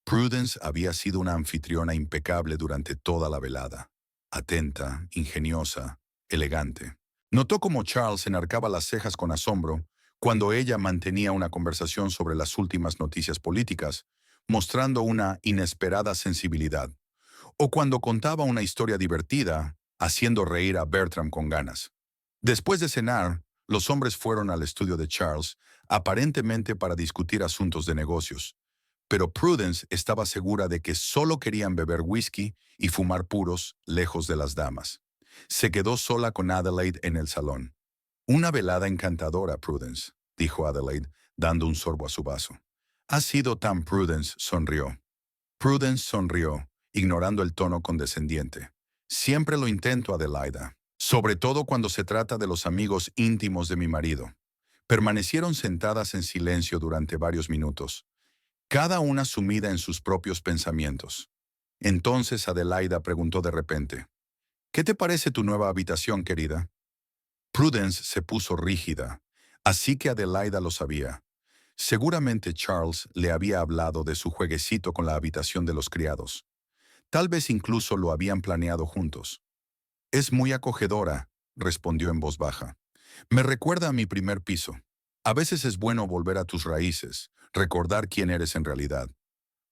Speaker 1: Prudence había sido una anfitriona impecable durante toda la velada. Atenta, ingeniosa, elegante. Notó cómo Charles enarcaba las cejas con asombro cuando ella mantenía una conversación sobre las últimas noticias políticas, mostrando una inesperada sensibilidad, o cuando contaba una historia divertida, haciendo reír a Bertram con ganas. Después de cenar, los hombres fueron al estudio de Charles, aparentemente para discutir asuntos de negocios, pero Prudence estaba segura de que solo querían beber whisky y fumar puros lejos de las damas. Se quedó sola con Adelaide en el salón. «Una velada encantadora, Prudence», dijo Adelaide, dando un sorbo a su vaso. «Ha sido tan». Prudence sonrió. Prudence sonrió, ignorando el tono condescendiente. Siempre lo intento, Adelaida, sobre todo cuando se trata de los amigos íntimos de mi marido. Permanecieron sentadas en silencio durante varios minutos, cada una sumida en sus propios pensamientos. Entonces Adelaida preguntó de repente, ¿qué te parece tu nueva habitación, querida? Prudence se puso rígida, así que Adelaida lo sabía. Seguramente Charles le había hablado de su jueguecito con la habitación de los criados. Tal vez incluso lo habían planeado juntos. Es muy acogedora, respondió en voz baja. Me recuerda a mi primer piso. A veces es bueno volver a tus raíces, recordar quién eres en realidad.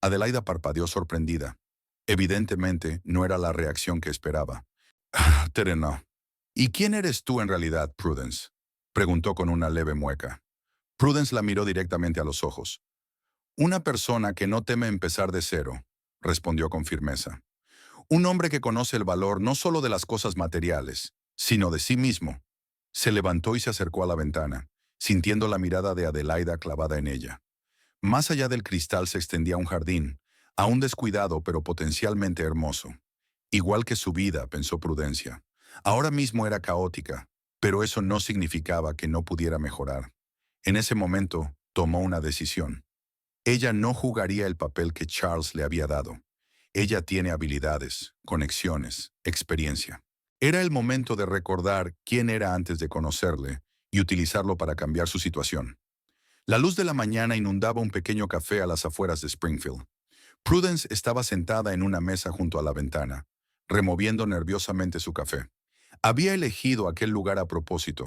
Speaker 1: Adelaida parpadeó sorprendida. Evidentemente, no era la reacción que esperaba. Terena. ¿Y quién eres tú en realidad, Prudence? Preguntó con una leve mueca. Prudence la miró directamente a los ojos. Una persona que no teme empezar de cero, respondió con firmeza. Un hombre que conoce el valor no solo de las cosas materiales, sino de sí mismo. Se levantó y se acercó a la ventana, sintiendo la mirada de Adelaida clavada en ella. Más allá del cristal se extendía un jardín, aún descuidado pero potencialmente hermoso. Igual que su vida, pensó Prudencia. Ahora mismo era caótica, pero eso no significaba que no pudiera mejorar. En ese momento, tomó una decisión. Ella no jugaría el papel que Charles le había dado. Ella tiene habilidades, conexiones, experiencia. Era el momento de recordar quién era antes de conocerle y utilizarlo para cambiar su situación. La luz de la mañana inundaba un pequeño café a las afueras de Springfield. Prudence estaba sentada en una mesa junto a la ventana, removiendo nerviosamente su café. Había elegido aquel lugar a propósito,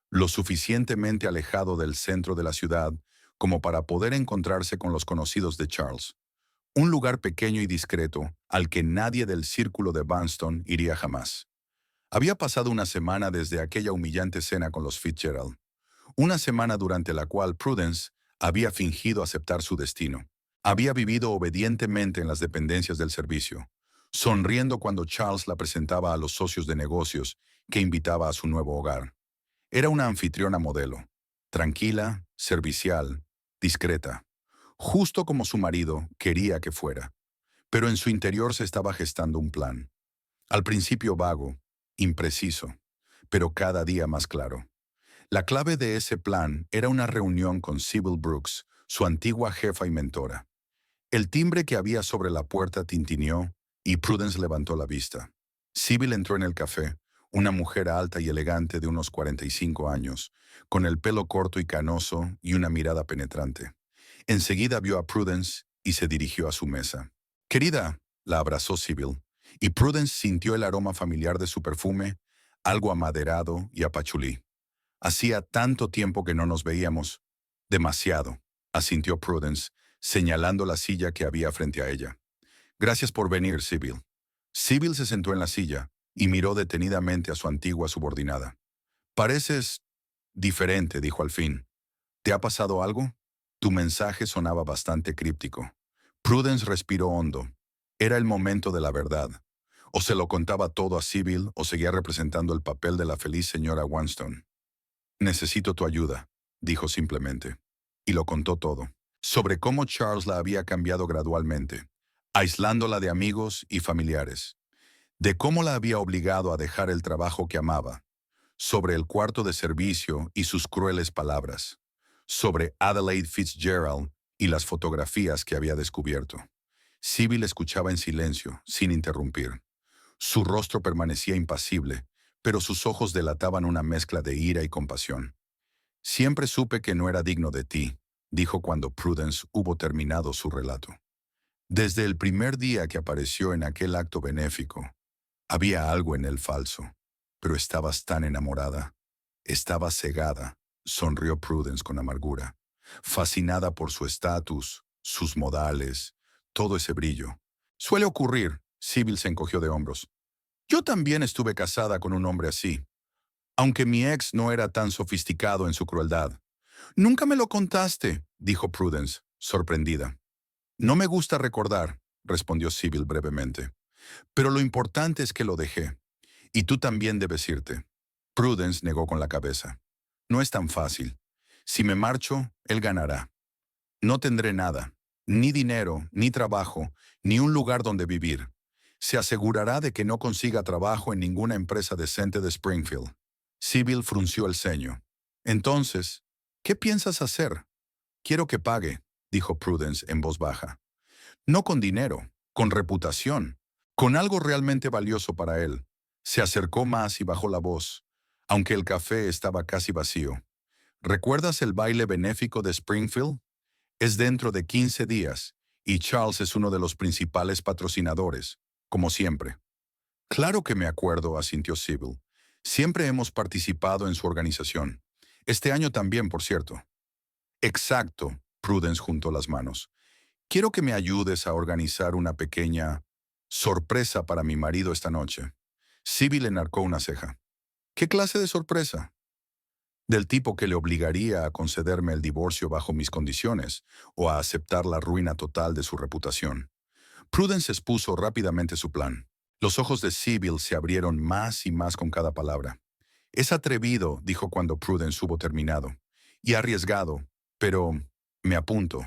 Speaker 1: lo suficientemente alejado del centro de la ciudad como para poder encontrarse con los conocidos de Charles. Un lugar pequeño y discreto al que nadie del círculo de Banston iría jamás. Había pasado una semana desde aquella humillante cena con los Fitzgerald. Una semana durante la cual Prudence había fingido aceptar su destino. Había vivido obedientemente en las dependencias del servicio, sonriendo cuando Charles la presentaba a los socios de negocios que invitaba a su nuevo hogar. Era una anfitriona modelo, tranquila, servicial, discreta, justo como su marido quería que fuera. Pero en su interior se estaba gestando un plan. Al principio vago, impreciso, pero cada día más claro. La clave de ese plan era una reunión con Sybil Brooks, su antigua jefa y mentora. El timbre que había sobre la puerta tintineó y Prudence levantó la vista. Sybil entró en el café, una mujer alta y elegante de unos 45 años, con el pelo corto y canoso y una mirada penetrante. Enseguida vio a Prudence y se dirigió a su mesa. «Querida», la abrazó Sybil, y Prudence sintió el aroma familiar de su perfume, algo amaderado y a pachulí. Hacía tanto tiempo que no nos veíamos. Demasiado, asintió Prudence, señalando la silla que había frente a ella. Gracias por venir, Sybil. Sybil se sentó en la silla y miró detenidamente a su antigua subordinada. Pareces diferente, dijo al fin. ¿Te ha pasado algo? Tu mensaje sonaba bastante críptico. Prudence respiró hondo. Era el momento de la verdad. O se lo contaba todo a Sybil o seguía representando el papel de la feliz señora Wanston. Necesito tu ayuda, dijo simplemente. Y lo contó todo. Sobre cómo Charles la había cambiado gradualmente, aislándola de amigos y familiares. De cómo la había obligado a dejar el trabajo que amaba. Sobre el cuarto de servicio y sus crueles palabras. Sobre Adelaide Fitzgerald y las fotografías que había descubierto. Sybil escuchaba en silencio, sin interrumpir. Su rostro permanecía impasible, pero sus ojos delataban una mezcla de ira y compasión. Siempre supe que no era digno de ti, dijo cuando Prudence hubo terminado su relato. Desde el primer día que apareció en aquel acto benéfico, había algo en él falso, pero estabas tan enamorada. Estabas cegada, sonrió Prudence con amargura, fascinada por su estatus, sus modales, todo ese brillo. Suele ocurrir, Sybil se encogió de hombros. Yo también estuve casada con un hombre así, aunque mi ex no era tan sofisticado en su crueldad. Nunca me lo contaste, dijo Prudence, sorprendida. No me gusta recordar, respondió Sybil brevemente. Pero lo importante es que lo dejé. Y tú también debes irte. Prudence negó con la cabeza. No es tan fácil. Si me marcho, él ganará. No tendré nada, ni dinero, ni trabajo, ni un lugar donde vivir. Se asegurará de que no consiga trabajo en ninguna empresa decente de Springfield. Sybil frunció el ceño. Entonces, ¿qué piensas hacer? Quiero que pague, dijo Prudence en voz baja. No con dinero, con reputación, con algo realmente valioso para él. Se acercó más y bajó la voz, aunque el café estaba casi vacío. ¿Recuerdas el baile benéfico de Springfield? Es dentro de 15 días, y Charles es uno de los principales patrocinadores, como siempre. Claro que me acuerdo, asintió Sybil. Siempre hemos participado en su organización. Este año también, por cierto. Exacto, Prudence juntó las manos. Quiero que me ayudes a organizar una pequeña sorpresa para mi marido esta noche. Sybil enarcó una ceja. ¿Qué clase de sorpresa? Del tipo que le obligaría a concederme el divorcio bajo mis condiciones o a aceptar la ruina total de su reputación. Prudence expuso rápidamente su plan. Los ojos de Sybil se abrieron más y más con cada palabra. Es atrevido, dijo cuando Prudence hubo terminado, y arriesgado, pero me apunto.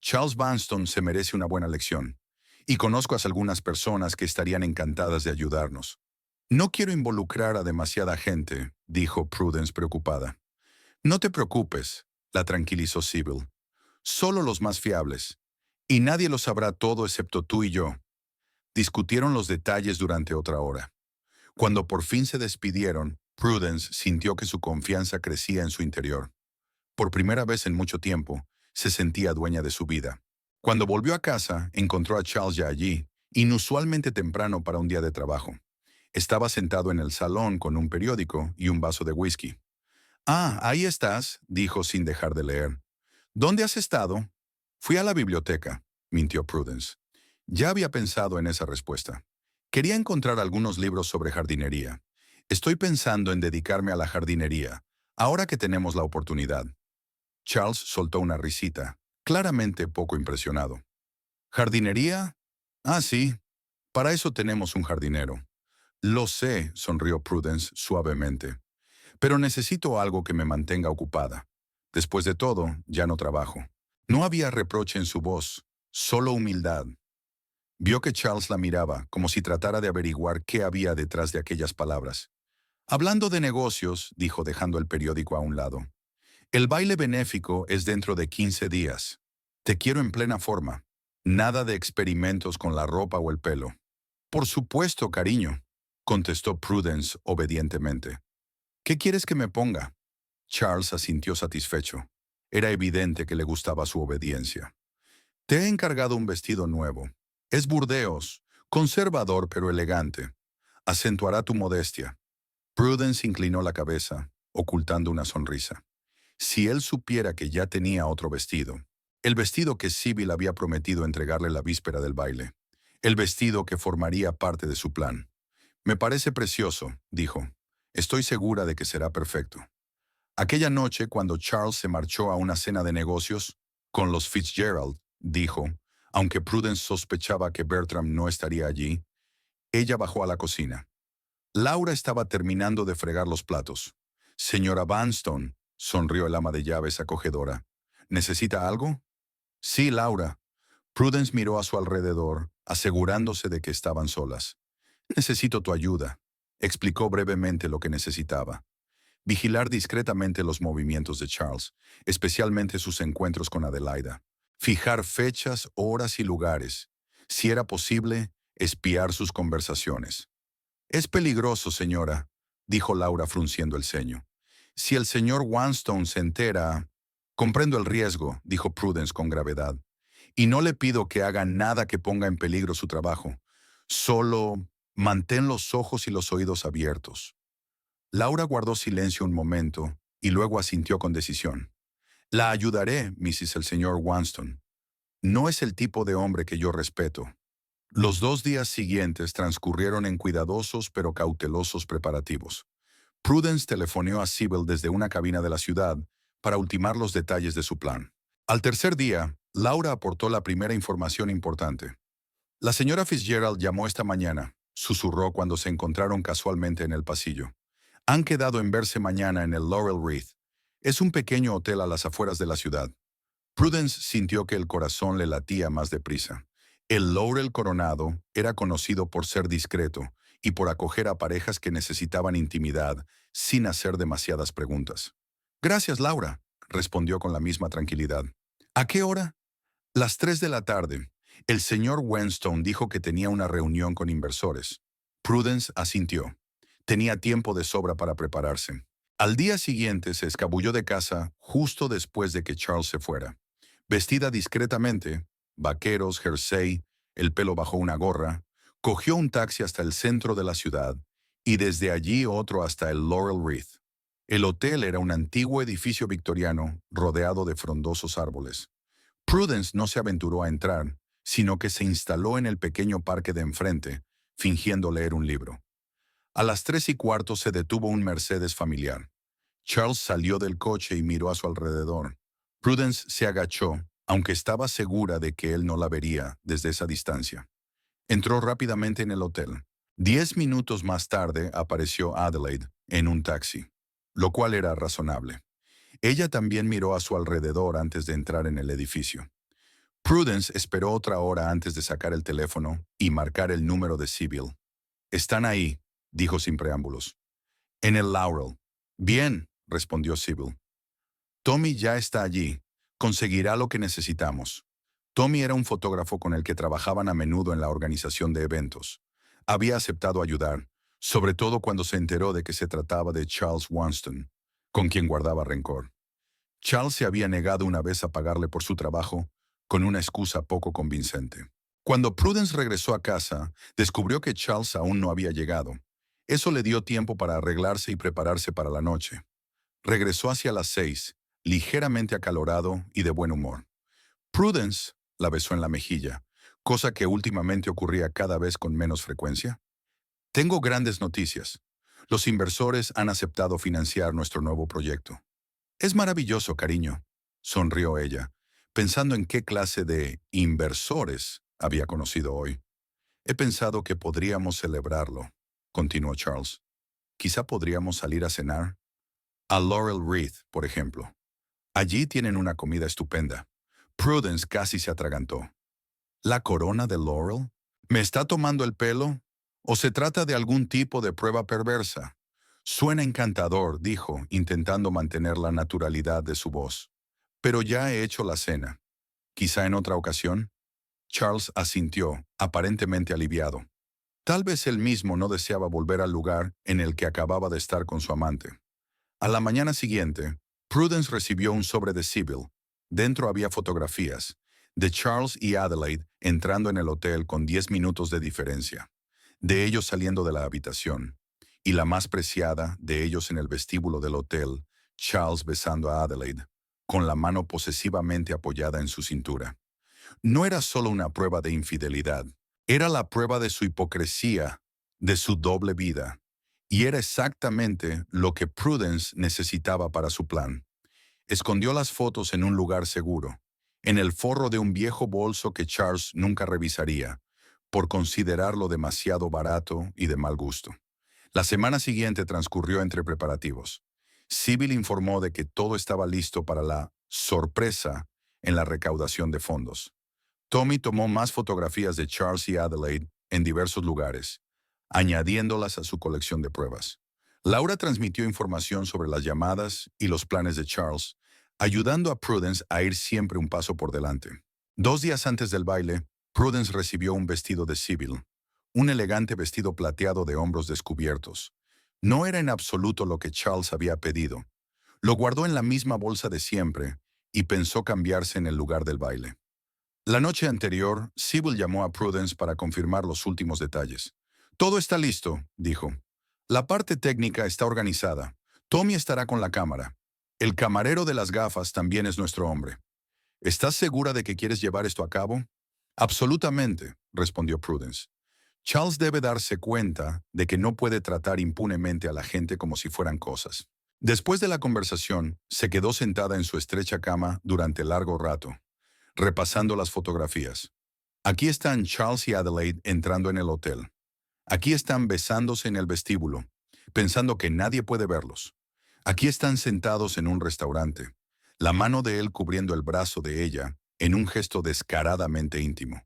Speaker 1: Charles Vanston se merece una buena lección, y conozco a algunas personas que estarían encantadas de ayudarnos. No quiero involucrar a demasiada gente, dijo Prudence preocupada. No te preocupes, la tranquilizó Sybil. Solo los más fiables. Y nadie lo sabrá todo excepto tú y yo. Discutieron los detalles durante otra hora. Cuando por fin se despidieron, Prudence sintió que su confianza crecía en su interior. Por primera vez en mucho tiempo, se sentía dueña de su vida. Cuando volvió a casa, encontró a Charles ya allí, inusualmente temprano para un día de trabajo. Estaba sentado en el salón con un periódico y un vaso de whisky. Ah, ahí estás, dijo sin dejar de leer. ¿Dónde has estado? Fui a la biblioteca, mintió Prudence. Ya había pensado en esa respuesta. Quería encontrar algunos libros sobre jardinería. Estoy pensando en dedicarme a la jardinería, ahora que tenemos la oportunidad. Charles soltó una risita, claramente poco impresionado. ¿Jardinería? Ah, sí. Para eso tenemos un jardinero. Lo sé, sonrió Prudence suavemente. Pero necesito algo que me mantenga ocupada. Después de todo, ya no trabajo. No había reproche en su voz, solo humildad. Vio que Charles la miraba, como si tratara de averiguar qué había detrás de aquellas palabras. Hablando de negocios, dijo dejando el periódico a un lado. El baile benéfico es dentro de 15 días. Te quiero en plena forma. Nada de experimentos con la ropa o el pelo. Por supuesto, cariño, contestó Prudence obedientemente. ¿Qué quieres que me ponga? Charles asintió satisfecho. Era evidente que le gustaba su obediencia. Te he encargado un vestido nuevo. Es burdeos, conservador pero elegante. Acentuará tu modestia. Prudence inclinó la cabeza, ocultando una sonrisa. Si él supiera que ya tenía otro vestido, el vestido que Sybil había prometido entregarle la víspera del baile, el vestido que formaría parte de su plan. Me parece precioso, dijo. Estoy segura de que será perfecto. Aquella noche, cuando Charles se marchó a una cena de negocios con los Fitzgerald, dijo, aunque Prudence sospechaba que Bertram no estaría allí, ella bajó a la cocina. Laura estaba terminando de fregar los platos. Señora Vanstone, sonrió el ama de llaves acogedora. ¿Necesita algo? Sí, Laura. Prudence miró a su alrededor, asegurándose de que estaban solas. Necesito tu ayuda. Explicó brevemente lo que necesitaba. Vigilar discretamente los movimientos de Charles, especialmente sus encuentros con Adelaida. Fijar fechas, horas y lugares. Si era posible, espiar sus conversaciones. Es peligroso, señora, dijo Laura frunciendo el ceño. Si el señor Wanstone se entera... Comprendo el riesgo, dijo Prudence con gravedad. Y no le pido que haga nada que ponga en peligro su trabajo. Solo mantén los ojos y los oídos abiertos. Laura guardó silencio un momento y luego asintió con decisión. La ayudaré, Mrs. el señor Wanstone. No es el tipo de hombre que yo respeto. Los 2 días siguientes transcurrieron en cuidadosos pero cautelosos preparativos. Prudence telefoneó a Sybil desde una cabina de la ciudad para ultimar los detalles de su plan. Al tercer día, Laura aportó la primera información importante. La señora Fitzgerald llamó esta mañana, susurró cuando se encontraron casualmente en el pasillo. Han quedado en verse mañana en el Laurel Wreath. Es un pequeño hotel a las afueras de la ciudad. Prudence sintió que el corazón le latía más deprisa. El Laurel Coronado era conocido por ser discreto y por acoger a parejas que necesitaban intimidad sin hacer demasiadas preguntas. Gracias, Laura, respondió con la misma tranquilidad. ¿A qué hora? Las 3 de la tarde. El señor Wenstone dijo que tenía una reunión con inversores. Prudence asintió. Tenía tiempo de sobra para prepararse. Al día siguiente se escabulló de casa justo después de que Charles se fuera. Vestida discretamente, vaqueros, jersey, el pelo bajo una gorra, cogió un taxi hasta el centro de la ciudad y desde allí otro hasta el Laurel Wreath. El hotel era un antiguo edificio victoriano rodeado de frondosos árboles. Prudence no se aventuró a entrar, sino que se instaló en el pequeño parque de enfrente, fingiendo leer un libro. A las 3:15 se detuvo un Mercedes familiar. Charles salió del coche y miró a su alrededor. Prudence se agachó, aunque estaba segura de que él no la vería desde esa distancia. Entró rápidamente en el hotel. 10 minutos más tarde apareció Adelaide en un taxi, lo cual era razonable. Ella también miró a su alrededor antes de entrar en el edificio. Prudence esperó otra hora antes de sacar el teléfono y marcar el número de Sybil. Están ahí, dijo sin preámbulos. En el Laurel. Bien, respondió Sybil. Tommy ya está allí. Conseguirá lo que necesitamos. Tommy era un fotógrafo con el que trabajaban a menudo en la organización de eventos. Había aceptado ayudar, sobre todo cuando se enteró de que se trataba de Charles Wanston, con quien guardaba rencor. Charles se había negado una vez a pagarle por su trabajo, con una excusa poco convincente. Cuando Prudence regresó a casa, descubrió que Charles aún no había llegado. Eso le dio tiempo para arreglarse y prepararse para la noche. Regresó hacia las 6, ligeramente acalorado y de buen humor. Prudence la besó en la mejilla, cosa que últimamente ocurría cada vez con menos frecuencia. Tengo grandes noticias. Los inversores han aceptado financiar nuestro nuevo proyecto. Es maravilloso, cariño, sonrió ella, pensando en qué clase de inversores había conocido hoy. He pensado que podríamos celebrarlo, continuó Charles. Quizá podríamos salir a cenar. A Laurel Wreath, por ejemplo. Allí tienen una comida estupenda. Prudence casi se atragantó. ¿La corona de Laurel? ¿Me está tomando el pelo? ¿O se trata de algún tipo de prueba perversa? Suena encantador, dijo, intentando mantener la naturalidad de su voz. Pero ya he hecho la cena. ¿Quizá en otra ocasión? Charles asintió, aparentemente aliviado. Tal vez él mismo no deseaba volver al lugar en el que acababa de estar con su amante. A la mañana siguiente, Prudence recibió un sobre de Sybil. Dentro había fotografías, de Charles y Adelaide entrando en el hotel con 10 minutos de diferencia, de ellos saliendo de la habitación, y la más preciada, de ellos en el vestíbulo del hotel, Charles besando a Adelaide, con la mano posesivamente apoyada en su cintura. No era solo una prueba de infidelidad, era la prueba de su hipocresía, de su doble vida, y era exactamente lo que Prudence necesitaba para su plan. Escondió las fotos en un lugar seguro, en el forro de un viejo bolso que Charles nunca revisaría, por considerarlo demasiado barato y de mal gusto. La semana siguiente transcurrió entre preparativos. Sybil informó de que todo estaba listo para la sorpresa en la recaudación de fondos. Tommy tomó más fotografías de Charles y Adelaide en diversos lugares, añadiéndolas a su colección de pruebas. Laura transmitió información sobre las llamadas y los planes de Charles, ayudando a Prudence a ir siempre un paso por delante. 2 días antes del baile, Prudence recibió un vestido de Sybil, un elegante vestido plateado de hombros descubiertos. No era en absoluto lo que Charles había pedido. Lo guardó en la misma bolsa de siempre y pensó cambiarse en el lugar del baile. La noche anterior, Sybil llamó a Prudence para confirmar los últimos detalles. Todo está listo, dijo. La parte técnica está organizada. Tommy estará con la cámara. El camarero de las gafas también es nuestro hombre. ¿Estás segura de que quieres llevar esto a cabo? Absolutamente, respondió Prudence. Charles debe darse cuenta de que no puede tratar impunemente a la gente como si fueran cosas. Después de la conversación, se quedó sentada en su estrecha cama durante largo rato, repasando las fotografías. Aquí están Charles y Adelaide entrando en el hotel. Aquí están besándose en el vestíbulo, pensando que nadie puede verlos. Aquí están sentados en un restaurante, la mano de él cubriendo el brazo de ella en un gesto descaradamente íntimo.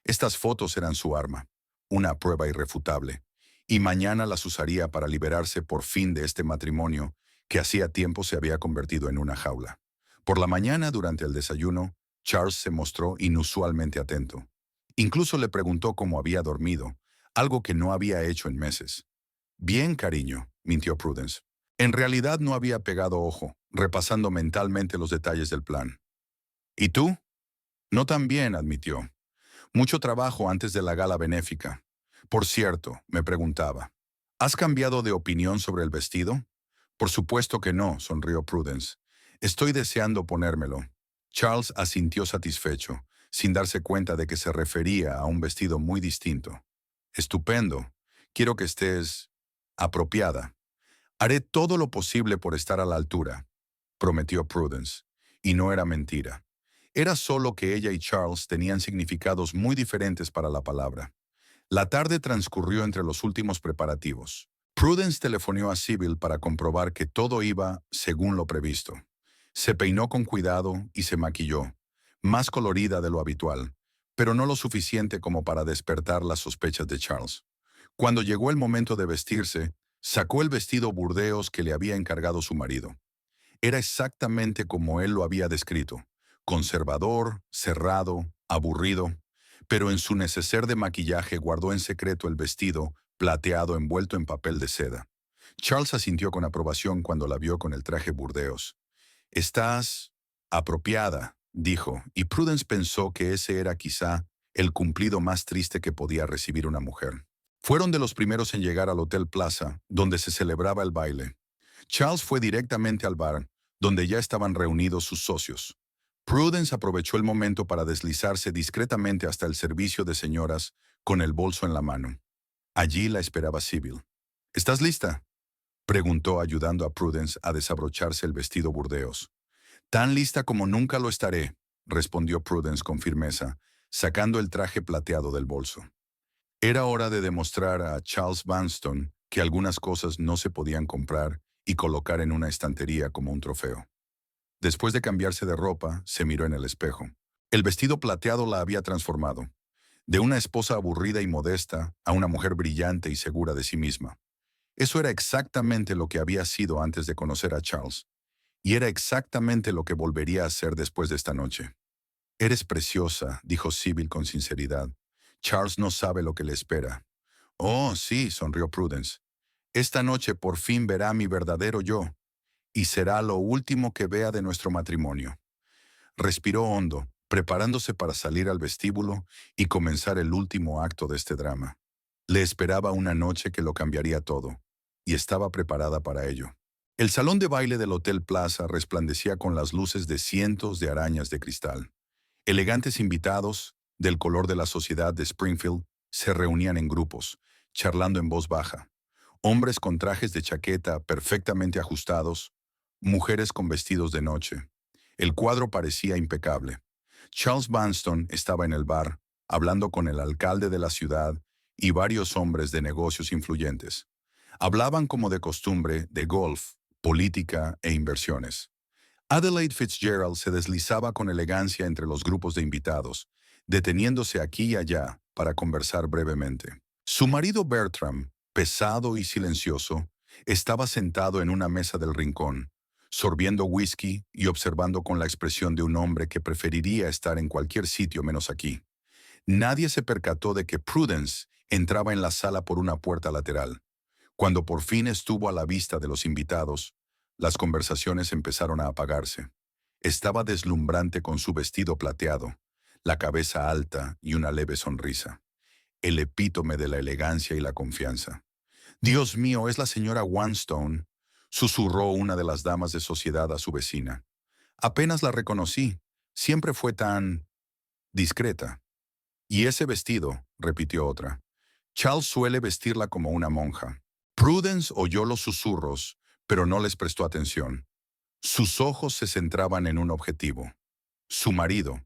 Speaker 1: Estas fotos eran su arma, una prueba irrefutable, y mañana las usaría para liberarse por fin de este matrimonio que hacía tiempo se había convertido en una jaula. Por la mañana, durante el desayuno, Charles se mostró inusualmente atento. Incluso le preguntó cómo había dormido, algo que no había hecho en meses. Bien, cariño, mintió Prudence. En realidad no había pegado ojo, repasando mentalmente los detalles del plan. ¿Y tú? No tan bien, admitió. Mucho trabajo antes de la gala benéfica. Por cierto, me preguntaba, ¿has cambiado de opinión sobre el vestido? Por supuesto que no, sonrió Prudence. Estoy deseando ponérmelo. Charles asintió satisfecho, sin darse cuenta de que se refería a un vestido muy distinto. Estupendo. Quiero que estés apropiada. Haré todo lo posible por estar a la altura, prometió Prudence. Y no era mentira. Era solo que ella y Charles tenían significados muy diferentes para la palabra. La tarde transcurrió entre los últimos preparativos. Prudence telefoneó a Sybil para comprobar que todo iba según lo previsto. Se peinó con cuidado y se maquilló, más colorida de lo habitual, pero no lo suficiente como para despertar las sospechas de Charles. Cuando llegó el momento de vestirse, sacó el vestido burdeos que le había encargado su marido. Era exactamente como él lo había descrito: conservador, cerrado, aburrido, pero en su neceser de maquillaje guardó en secreto el vestido plateado envuelto en papel de seda. Charles asintió con aprobación cuando la vio con el traje burdeos. «Estás apropiada», dijo, y Prudence pensó que ese era quizá el cumplido más triste que podía recibir una mujer. Fueron de los primeros en llegar al Hotel Plaza, donde se celebraba el baile. Charles fue directamente al bar, donde ya estaban reunidos sus socios. Prudence aprovechó el momento para deslizarse discretamente hasta el servicio de señoras con el bolso en la mano. Allí la esperaba Sybil. «¿Estás lista?», preguntó, ayudando a Prudence a desabrocharse el vestido burdeos. «Tan lista como nunca lo estaré», respondió Prudence con firmeza, sacando el traje plateado del bolso. Era hora de demostrar a Charles Vanstone que algunas cosas no se podían comprar y colocar en una estantería como un trofeo. Después de cambiarse de ropa, se miró en el espejo. El vestido plateado la había transformado, de una esposa aburrida y modesta a una mujer brillante y segura de sí misma. Eso era exactamente lo que había sido antes de conocer a Charles, y era exactamente lo que volvería a ser después de esta noche. «Eres preciosa», dijo Sybil con sinceridad. «Charles no sabe lo que le espera». «Oh, sí», sonrió Prudence. «Esta noche por fin verá mi verdadero yo, y será lo último que vea de nuestro matrimonio». Respiró hondo, preparándose para salir al vestíbulo y comenzar el último acto de este drama. Le esperaba una noche que lo cambiaría todo, y estaba preparada para ello. El salón de baile del Hotel Plaza resplandecía con las luces de cientos de arañas de cristal. Elegantes invitados, del color de la sociedad de Springfield, se reunían en grupos, charlando en voz baja. Hombres con trajes de chaqueta perfectamente ajustados, mujeres con vestidos de noche. El cuadro parecía impecable. Charles Vanstone estaba en el bar, hablando con el alcalde de la ciudad y varios hombres de negocios influyentes. Hablaban como de costumbre de golf, política e inversiones. Adelaide Fitzgerald se deslizaba con elegancia entre los grupos de invitados, deteniéndose aquí y allá para conversar brevemente. Su marido Bertram, pesado y silencioso, estaba sentado en una mesa del rincón, sorbiendo whisky y observando con la expresión de un hombre que preferiría estar en cualquier sitio menos aquí. Nadie se percató de que Prudence entraba en la sala por una puerta lateral. Cuando por fin estuvo a la vista de los invitados, las conversaciones empezaron a apagarse. Estaba deslumbrante con su vestido plateado, la cabeza alta y una leve sonrisa. El epítome de la elegancia y la confianza. «Dios mío, es la señora Vanstone», susurró una de las damas de sociedad a su vecina. «Apenas la reconocí. Siempre fue tan discreta». «Y ese vestido», repitió otra. «Charles suele vestirla como una monja». Prudence oyó los susurros, pero no les prestó atención. Sus ojos se centraban en un objetivo: su marido,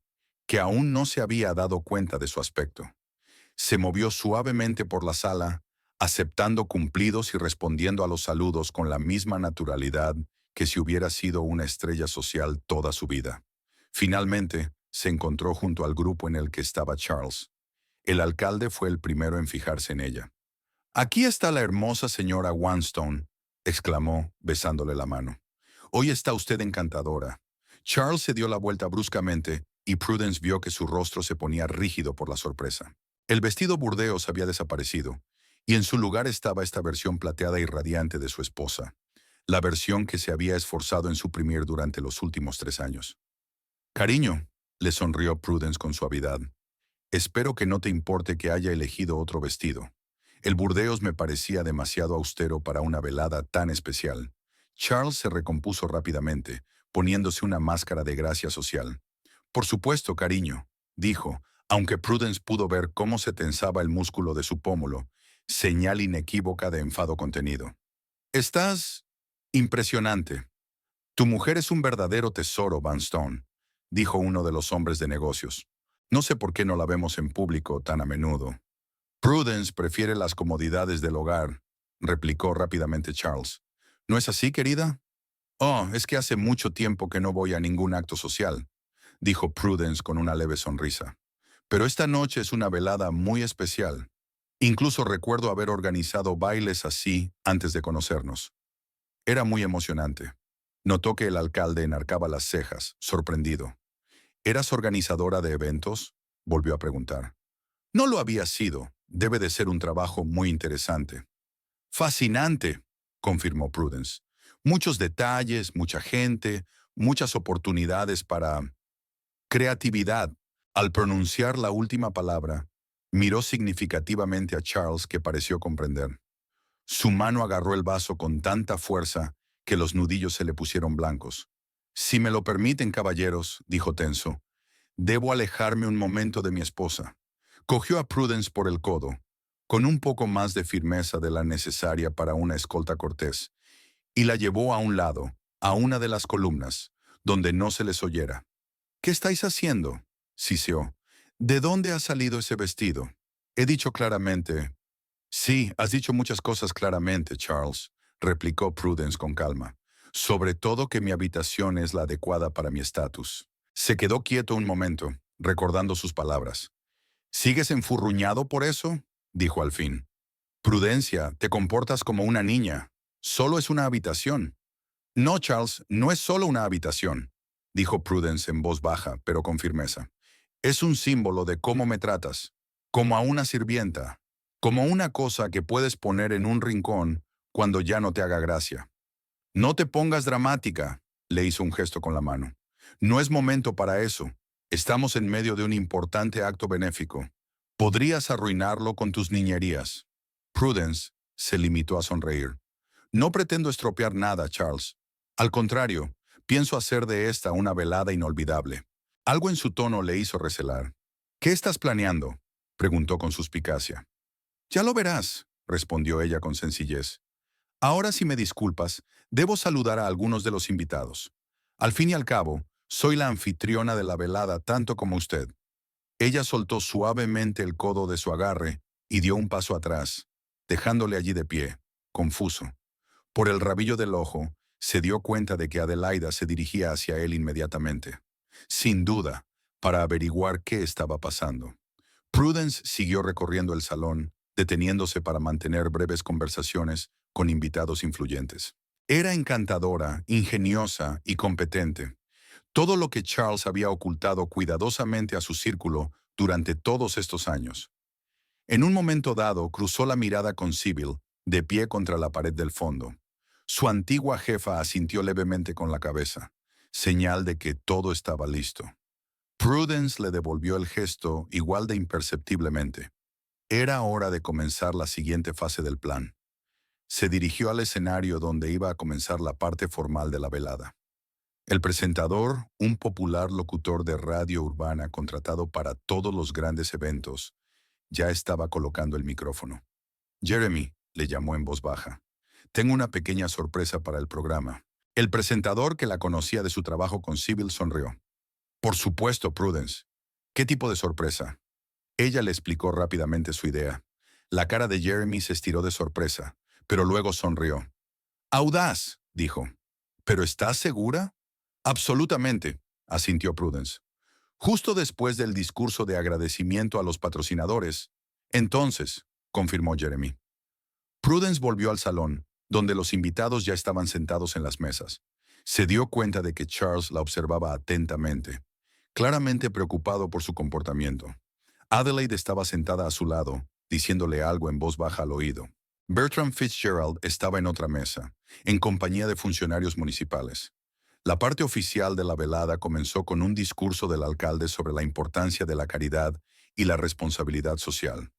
Speaker 1: que aún no se había dado cuenta de su aspecto. Se movió suavemente por la sala, aceptando cumplidos y respondiendo a los saludos con la misma naturalidad que si hubiera sido una estrella social toda su vida. Finalmente, se encontró junto al grupo en el que estaba Charles. El alcalde fue el primero en fijarse en ella. «Aquí está la hermosa señora Wanstone», exclamó, besándole la mano. «Hoy está usted encantadora». Charles se dio la vuelta bruscamente y Prudence vio que su rostro se ponía rígido por la sorpresa. El vestido burdeos había desaparecido, y en su lugar estaba esta versión plateada y radiante de su esposa, la versión que se había esforzado en suprimir durante los últimos 3 años. «Cariño», le sonrió Prudence con suavidad, «espero que no te importe que haya elegido otro vestido. El burdeos me parecía demasiado austero para una velada tan especial». Charles se recompuso rápidamente, poniéndose una máscara de gracia social. «Por supuesto, cariño», dijo, aunque Prudence pudo ver cómo se tensaba el músculo de su pómulo, señal inequívoca de enfado contenido. «Estás impresionante. Tu mujer es un verdadero tesoro, Vanstone», dijo uno de los hombres de negocios. «No sé por qué no la vemos en público tan a menudo». «Prudence prefiere las comodidades del hogar», replicó rápidamente Charles. «¿No es así, querida?» «Oh, es que hace mucho tiempo que no voy a ningún acto social», dijo Prudence con una leve sonrisa. «Pero esta noche es una velada muy especial. Incluso recuerdo haber organizado bailes así antes de conocernos. Era muy emocionante». Notó que el alcalde enarcaba las cejas, sorprendido. «¿Eras organizadora de eventos?», volvió a preguntar. «No lo había sido. Debe de ser un trabajo muy interesante». «Fascinante», confirmó Prudence. «Muchos detalles, mucha gente, muchas oportunidades para creatividad». Al pronunciar la última palabra, miró significativamente a Charles, que pareció comprender. Su mano agarró el vaso con tanta fuerza que los nudillos se le pusieron blancos. «Si me lo permiten, caballeros», dijo tenso, «debo alejarme un momento de mi esposa». Cogió a Prudence por el codo, con un poco más de firmeza de la necesaria para una escolta cortés, y la llevó a un lado, a una de las columnas, donde no se les oyera. «¿Qué estáis haciendo?», siseó. «¿De dónde ha salido ese vestido?» «He dicho claramente». «Sí, has dicho muchas cosas claramente, Charles», replicó Prudence con calma. «Sobre todo que mi habitación es la adecuada para mi estatus». Se quedó quieto un momento, recordando sus palabras. «¿Sigues enfurruñado por eso?», dijo al fin. «Prudencia, te comportas como una niña. Solo es una habitación». «No, Charles, no es solo una habitación», dijo Prudence en voz baja, pero con firmeza. «Es un símbolo de cómo me tratas, como a una sirvienta, como una cosa que puedes poner en un rincón cuando ya no te haga gracia». «No te pongas dramática», le hizo un gesto con la mano. «No es momento para eso. Estamos en medio de un importante acto benéfico. Podrías arruinarlo con tus niñerías». Prudence se limitó a sonreír. «No pretendo estropear nada, Charles. Al contrario, pienso hacer de esta una velada inolvidable». Algo en su tono le hizo recelar. «¿Qué estás planeando?», preguntó con suspicacia. «Ya lo verás», respondió ella con sencillez. «Ahora, si me disculpas, debo saludar a algunos de los invitados. Al fin y al cabo, soy la anfitriona de la velada tanto como usted». Ella soltó suavemente el codo de su agarre y dio un paso atrás, dejándole allí de pie, confuso. Por el rabillo del ojo, se dio cuenta de que Adelaida se dirigía hacia él inmediatamente. Sin duda, para averiguar qué estaba pasando. Prudence siguió recorriendo el salón, deteniéndose para mantener breves conversaciones con invitados influyentes. Era encantadora, ingeniosa y competente. Todo lo que Charles había ocultado cuidadosamente a su círculo durante todos estos años. En un momento dado, cruzó la mirada con Sybil, de pie contra la pared del fondo. Su antigua jefa asintió levemente con la cabeza, señal de que todo estaba listo. Prudence le devolvió el gesto igual de imperceptiblemente. Era hora de comenzar la siguiente fase del plan. Se dirigió al escenario donde iba a comenzar la parte formal de la velada. El presentador, un popular locutor de radio urbana contratado para todos los grandes eventos, ya estaba colocando el micrófono. «Jeremy», le llamó en voz baja, «tengo una pequeña sorpresa para el programa». El presentador, que la conocía de su trabajo con Sybil, sonrió. «Por supuesto, Prudence. ¿Qué tipo de sorpresa?». Ella le explicó rápidamente su idea. La cara de Jeremy se estiró de sorpresa, pero luego sonrió. «Audaz», dijo. «¿Pero estás segura?». «Absolutamente», asintió Prudence. justo después del discurso de agradecimiento a los patrocinadores. Entonces, confirmó Jeremy. Prudence volvió al salón, donde los invitados ya estaban sentados en las mesas. Se dio cuenta de que Charles la observaba atentamente, claramente preocupado por su comportamiento. Adelaide estaba sentada a su lado, diciéndole algo en voz baja al oído. Bertram Fitzgerald estaba en otra mesa, en compañía de funcionarios municipales. La parte oficial de la velada comenzó con un discurso del alcalde sobre la importancia de la caridad y la responsabilidad social.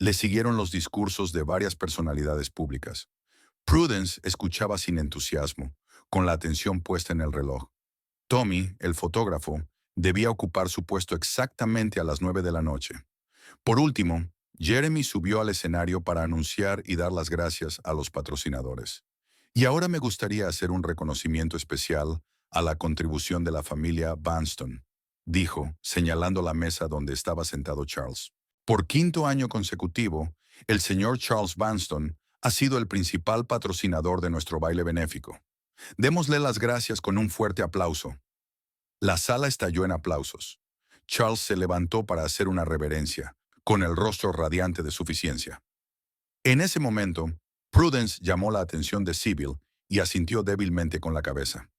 Speaker 1: Le siguieron los discursos de varias personalidades públicas. Prudence escuchaba sin entusiasmo, con la atención puesta en el reloj. Tommy, el fotógrafo, debía ocupar su puesto exactamente a las 9 de la noche. Por último, Jeremy subió al escenario para anunciar y dar las gracias a los patrocinadores. Y ahora me gustaría hacer un reconocimiento especial a la contribución de la familia Vanston, dijo, señalando la mesa donde estaba sentado Charles. Por quinto año consecutivo, el señor Charles Vanston ha sido el principal patrocinador de nuestro baile benéfico. Démosle las gracias con un fuerte aplauso. La sala estalló en aplausos. Charles se levantó para hacer una reverencia, con el rostro radiante de suficiencia. En ese momento, Prudence llamó la atención de Sybil y asintió débilmente con la cabeza.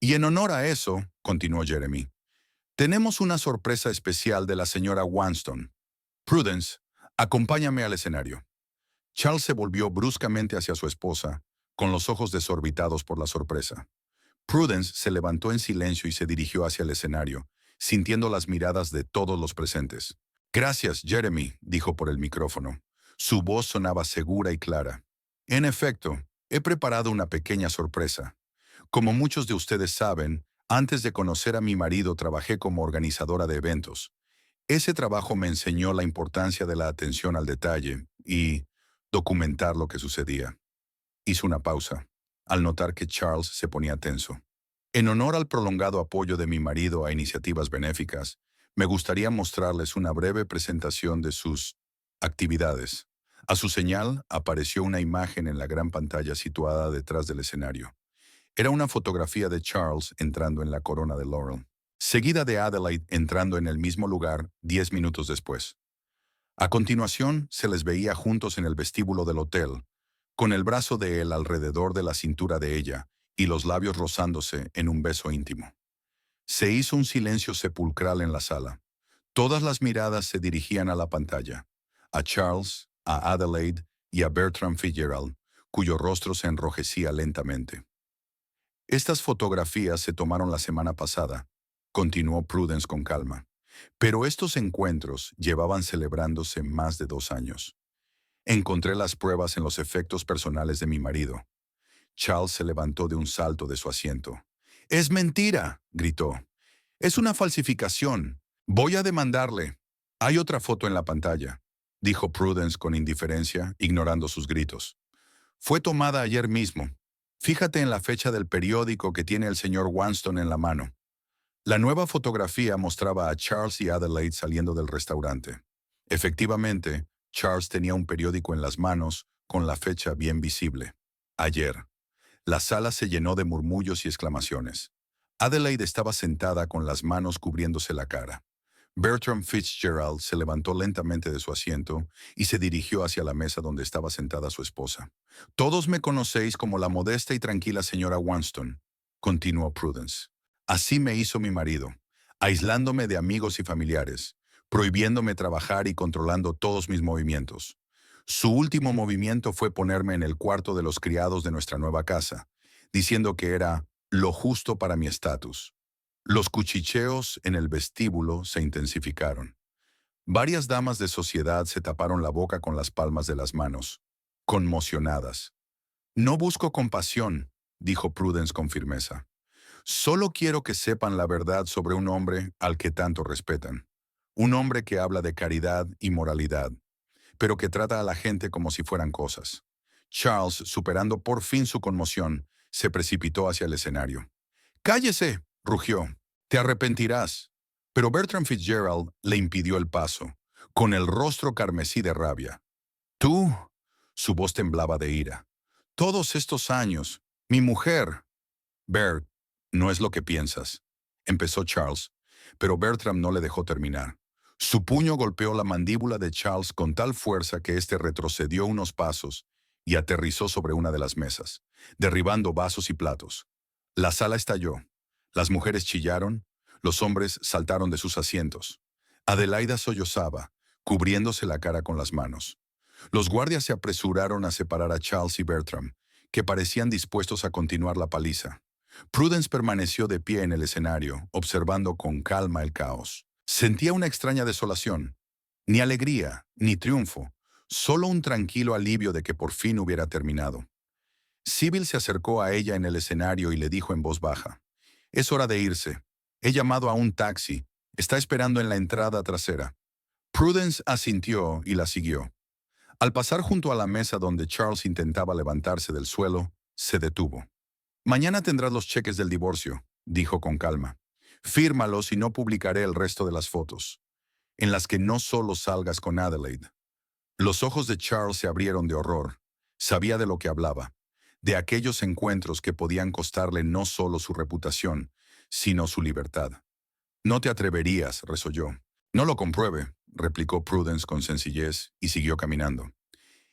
Speaker 1: Y en honor a eso, continuó Jeremy, tenemos una sorpresa especial de la señora Wanston. Prudence, acompáñame al escenario. Charles se volvió bruscamente hacia su esposa, con los ojos desorbitados por la sorpresa. Prudence se levantó en silencio y se dirigió hacia el escenario, sintiendo las miradas de todos los presentes. Gracias, Jeremy, dijo por el micrófono. Su voz sonaba segura y clara. En efecto, he preparado una pequeña sorpresa. Como muchos de ustedes saben, antes de conocer a mi marido trabajé como organizadora de eventos. Ese trabajo me enseñó la importancia de la atención al detalle y documentar lo que sucedía. Hizo una pausa, al notar que Charles se ponía tenso. En honor al prolongado apoyo de mi marido a iniciativas benéficas, me gustaría mostrarles una breve presentación de sus actividades. A su señal, apareció una imagen en la gran pantalla situada detrás del escenario. Era una fotografía de Charles entrando en la corona de Laurel, seguida de Adelaide entrando en el mismo lugar 10 minutos después. A continuación, se les veía juntos en el vestíbulo del hotel, con el brazo de él alrededor de la cintura de ella y los labios rozándose en un beso íntimo. Se hizo un silencio sepulcral en la sala. Todas las miradas se dirigían a la pantalla, a Charles, a Adelaide y a Bertram Fitzgerald, cuyo rostro se enrojecía lentamente. Estas fotografías se tomaron la semana pasada, continuó Prudence con calma, pero estos encuentros llevaban celebrándose más de 2 años. Encontré las pruebas en los efectos personales de mi marido. Charles se levantó de un salto de su asiento. «¡Es mentira!», gritó. «Es una falsificación. Voy a demandarle». «Hay otra foto en la pantalla», dijo Prudence con indiferencia, ignorando sus gritos. «Fue tomada ayer mismo. Fíjate en la fecha del periódico que tiene el señor Wanston en la mano». La nueva fotografía mostraba a Charles y Adelaide saliendo del restaurante. Efectivamente, Charles tenía un periódico en las manos con la fecha bien visible. Ayer. La sala se llenó de murmullos y exclamaciones. Adelaide estaba sentada con las manos cubriéndose la cara. Bertram Fitzgerald se levantó lentamente de su asiento y se dirigió hacia la mesa donde estaba sentada su esposa. «Todos me conocéis como la modesta y tranquila señora Wanston», continuó Prudence. «Así me hizo mi marido, aislándome de amigos y familiares, prohibiéndome trabajar y controlando todos mis movimientos. Su último movimiento fue ponerme en el cuarto de los criados de nuestra nueva casa, diciendo que era lo justo para mi estatus». Los cuchicheos en el vestíbulo se intensificaron. Varias damas de sociedad se taparon la boca con las palmas de las manos, conmocionadas. «No busco compasión», dijo Prudence con firmeza. «Solo quiero que sepan la verdad sobre un hombre al que tanto respetan. Un hombre que habla de caridad y moralidad, pero que trata a la gente como si fueran cosas». Charles, superando por fin su conmoción, se precipitó hacia el escenario. «¡Cállese!», rugió. «Te arrepentirás». Pero Bertram Fitzgerald le impidió el paso, con el rostro carmesí de rabia. «Tú», su voz temblaba de ira. «Todos estos años, mi mujer». «Bert, no es lo que piensas», empezó Charles, pero Bertram no le dejó terminar. Su puño golpeó la mandíbula de Charles con tal fuerza que éste retrocedió unos pasos y aterrizó sobre una de las mesas, derribando vasos y platos. La sala estalló. Las mujeres chillaron, los hombres saltaron de sus asientos. Adelaida sollozaba, cubriéndose la cara con las manos. Los guardias se apresuraron a separar a Charles y Bertram, que parecían dispuestos a continuar la paliza. Prudence permaneció de pie en el escenario, observando con calma el caos. Sentía una extraña desolación. Ni alegría, ni triunfo, solo un tranquilo alivio de que por fin hubiera terminado. Sybil se acercó a ella en el escenario y le dijo en voz baja: «Es hora de irse. He llamado a un taxi. Está esperando en la entrada trasera». Prudence asintió y la siguió. Al pasar junto a la mesa donde Charles intentaba levantarse del suelo, se detuvo. «Mañana tendrás los cheques del divorcio», dijo con calma. «Fírmalos y no publicaré el resto de las fotos, en las que no solo salgas con Adelaide». Los ojos de Charles se abrieron de horror. Sabía de lo que hablaba, de aquellos encuentros que podían costarle no solo su reputación, sino su libertad. «No te atreverías», resolló. «No lo compruebe», replicó Prudence con sencillez y siguió caminando.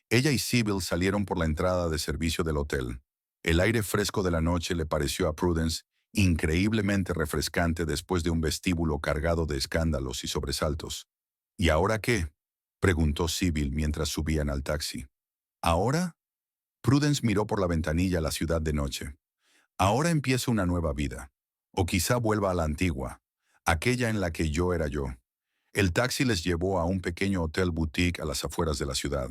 Speaker 1: Ella y Sybil salieron por la entrada de servicio del hotel. El aire fresco de la noche le pareció a Prudence increíblemente refrescante después de un vestíbulo cargado de escándalos y sobresaltos. «¿Y ahora qué?», preguntó Sybil mientras subían al taxi. «¿Ahora?». Prudence miró por la ventanilla a la ciudad de noche. «Ahora empieza una nueva vida. O quizá vuelva a la antigua, aquella en la que yo era yo». El taxi les llevó a un pequeño hotel boutique a las afueras de la ciudad.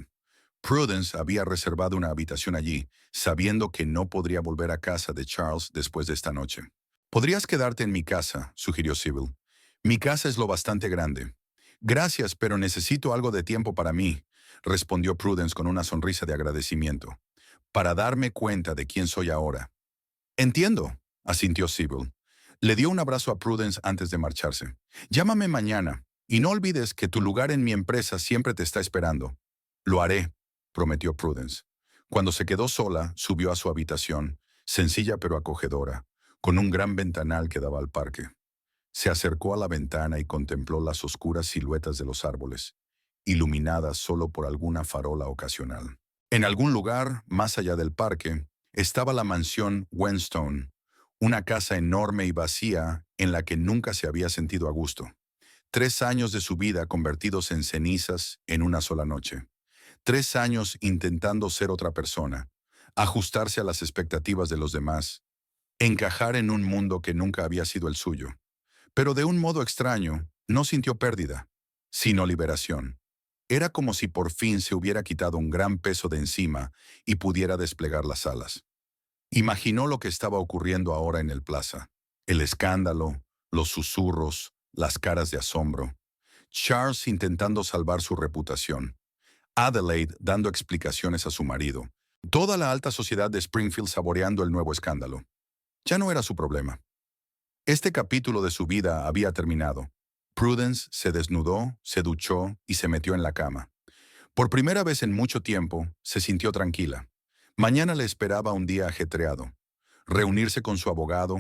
Speaker 1: Prudence había reservado una habitación allí, sabiendo que no podría volver a casa de Charles después de esta noche. «Podrías quedarte en mi casa», sugirió Sybil. «Mi casa es lo bastante grande». «Gracias, pero necesito algo de tiempo para mí», respondió Prudence con una sonrisa de agradecimiento. «Para darme cuenta de quién soy ahora». «Entiendo», asintió Sybil. Le dio un abrazo a Prudence antes de marcharse. «Llámame mañana, y no olvides que tu lugar en mi empresa siempre te está esperando». «Lo haré», prometió Prudence. Cuando se quedó sola, subió a su habitación, sencilla pero acogedora, con un gran ventanal que daba al parque. Se acercó a la ventana y contempló las oscuras siluetas de los árboles, iluminadas solo por alguna farola ocasional. En algún lugar, más allá del parque, estaba la mansión Whenstone, una casa enorme y vacía en la que nunca se había sentido a gusto. 3 años de su vida convertidos en cenizas en una sola noche. 3 años intentando ser otra persona, ajustarse a las expectativas de los demás, encajar en un mundo que nunca había sido el suyo. Pero de un modo extraño, no sintió pérdida, sino liberación. Era como si por fin se hubiera quitado un gran peso de encima y pudiera desplegar las alas. Imaginó lo que estaba ocurriendo ahora en el plaza. El escándalo, los susurros, las caras de asombro. Charles intentando salvar su reputación. Adelaide dando explicaciones a su marido. Toda la alta sociedad de Springfield saboreando el nuevo escándalo. Ya no era su problema. Este capítulo de su vida había terminado. Prudence se desnudó, se duchó y se metió en la cama. Por primera vez en mucho tiempo, se sintió tranquila. Mañana le esperaba un día ajetreado. Reunirse con su abogado,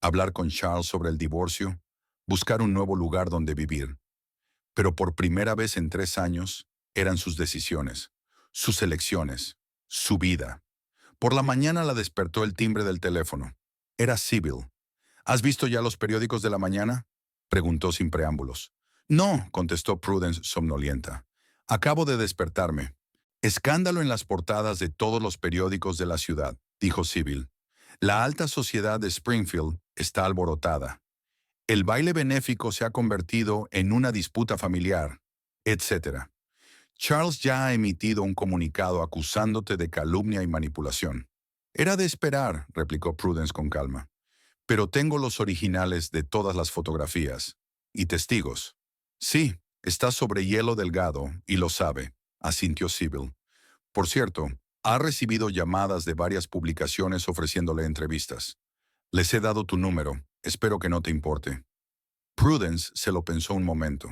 Speaker 1: hablar con Charles sobre el divorcio, buscar un nuevo lugar donde vivir. Pero por primera vez en 3 años, eran sus decisiones, sus elecciones, su vida. Por la mañana la despertó el timbre del teléfono. Era Sybil. «¿Has visto ya los periódicos de la mañana?», preguntó sin preámbulos. «No», contestó Prudence somnolienta. «Acabo de despertarme». «Escándalo en las portadas de todos los periódicos de la ciudad», dijo Sybil. «La alta sociedad de Springfield está alborotada. El baile benéfico se ha convertido en una disputa familiar, etc. Charles ya ha emitido un comunicado acusándote de calumnia y manipulación». «Era de esperar», replicó Prudence con calma. «Pero tengo los originales de todas las fotografías. Y testigos». «Sí, está sobre hielo delgado y lo sabe», asintió Sybil. «Por cierto, ha recibido llamadas de varias publicaciones ofreciéndole entrevistas. Les he dado tu número. Espero que no te importe». Prudence se lo pensó un momento.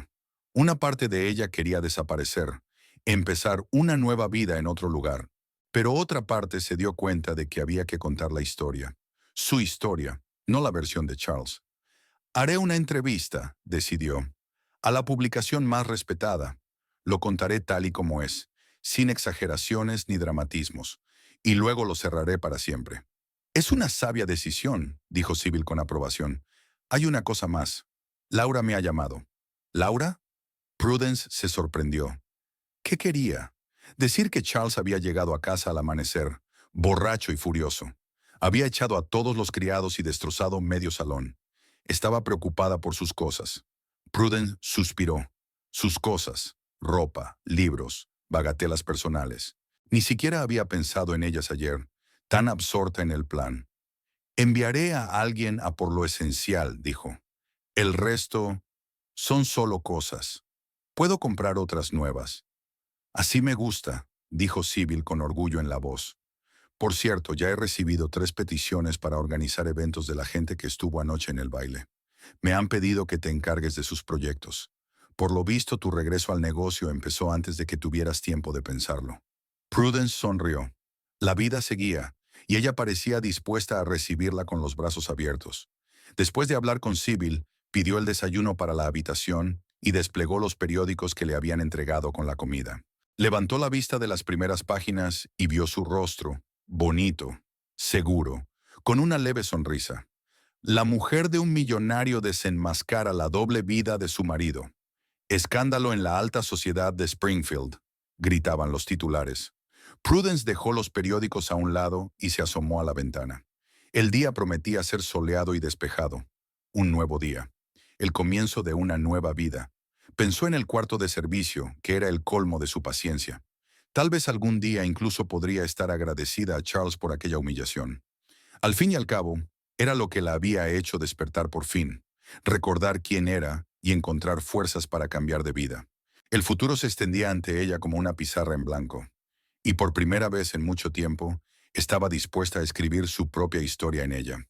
Speaker 1: Una parte de ella quería desaparecer, empezar una nueva vida en otro lugar. Pero otra parte se dio cuenta de que había que contar la historia. Su historia, no la versión de Charles. Haré una entrevista, decidió, a la publicación más respetada. Lo contaré tal y como es, sin exageraciones ni dramatismos, y luego lo cerraré para siempre. Es una sabia decisión, dijo Sybil con aprobación. Hay una cosa más. Laura me ha llamado. ¿Laura? Prudence se sorprendió. ¿Qué quería? Decir que Charles había llegado a casa al amanecer, borracho y furioso. Había echado a todos los criados y destrozado medio salón. Estaba preocupada por sus cosas. Prudence suspiró. Sus cosas, ropa, libros, bagatelas personales. Ni siquiera había pensado en ellas ayer, tan absorta en el plan. Enviaré a alguien a por lo esencial, dijo. El resto son solo cosas. Puedo comprar otras nuevas. Así me gusta, dijo Sybil con orgullo en la voz. Por cierto, ya he recibido 3 peticiones para organizar eventos de la gente que estuvo anoche en el baile. Me han pedido que te encargues de sus proyectos. Por lo visto, tu regreso al negocio empezó antes de que tuvieras tiempo de pensarlo. Prudence sonrió. La vida seguía, y ella parecía dispuesta a recibirla con los brazos abiertos. Después de hablar con Sybil, pidió el desayuno para la habitación y desplegó los periódicos que le habían entregado con la comida. Levantó la vista de las primeras páginas y vio su rostro, bonito, seguro, con una leve sonrisa. La mujer de un millonario desenmascara la doble vida de su marido. Escándalo en la alta sociedad de Springfield, gritaban los titulares. Prudence dejó los periódicos a un lado y se asomó a la ventana. El día prometía ser soleado y despejado. Un nuevo día. El comienzo de una nueva vida. Pensó en el cuarto de servicio, que era el colmo de su paciencia. Tal vez algún día incluso podría estar agradecida a Charles por aquella humillación. Al fin y al cabo, era lo que la había hecho despertar por fin, recordar quién era y encontrar fuerzas para cambiar de vida. El futuro se extendía ante ella como una pizarra en blanco, y por primera vez en mucho tiempo, estaba dispuesta a escribir su propia historia en ella.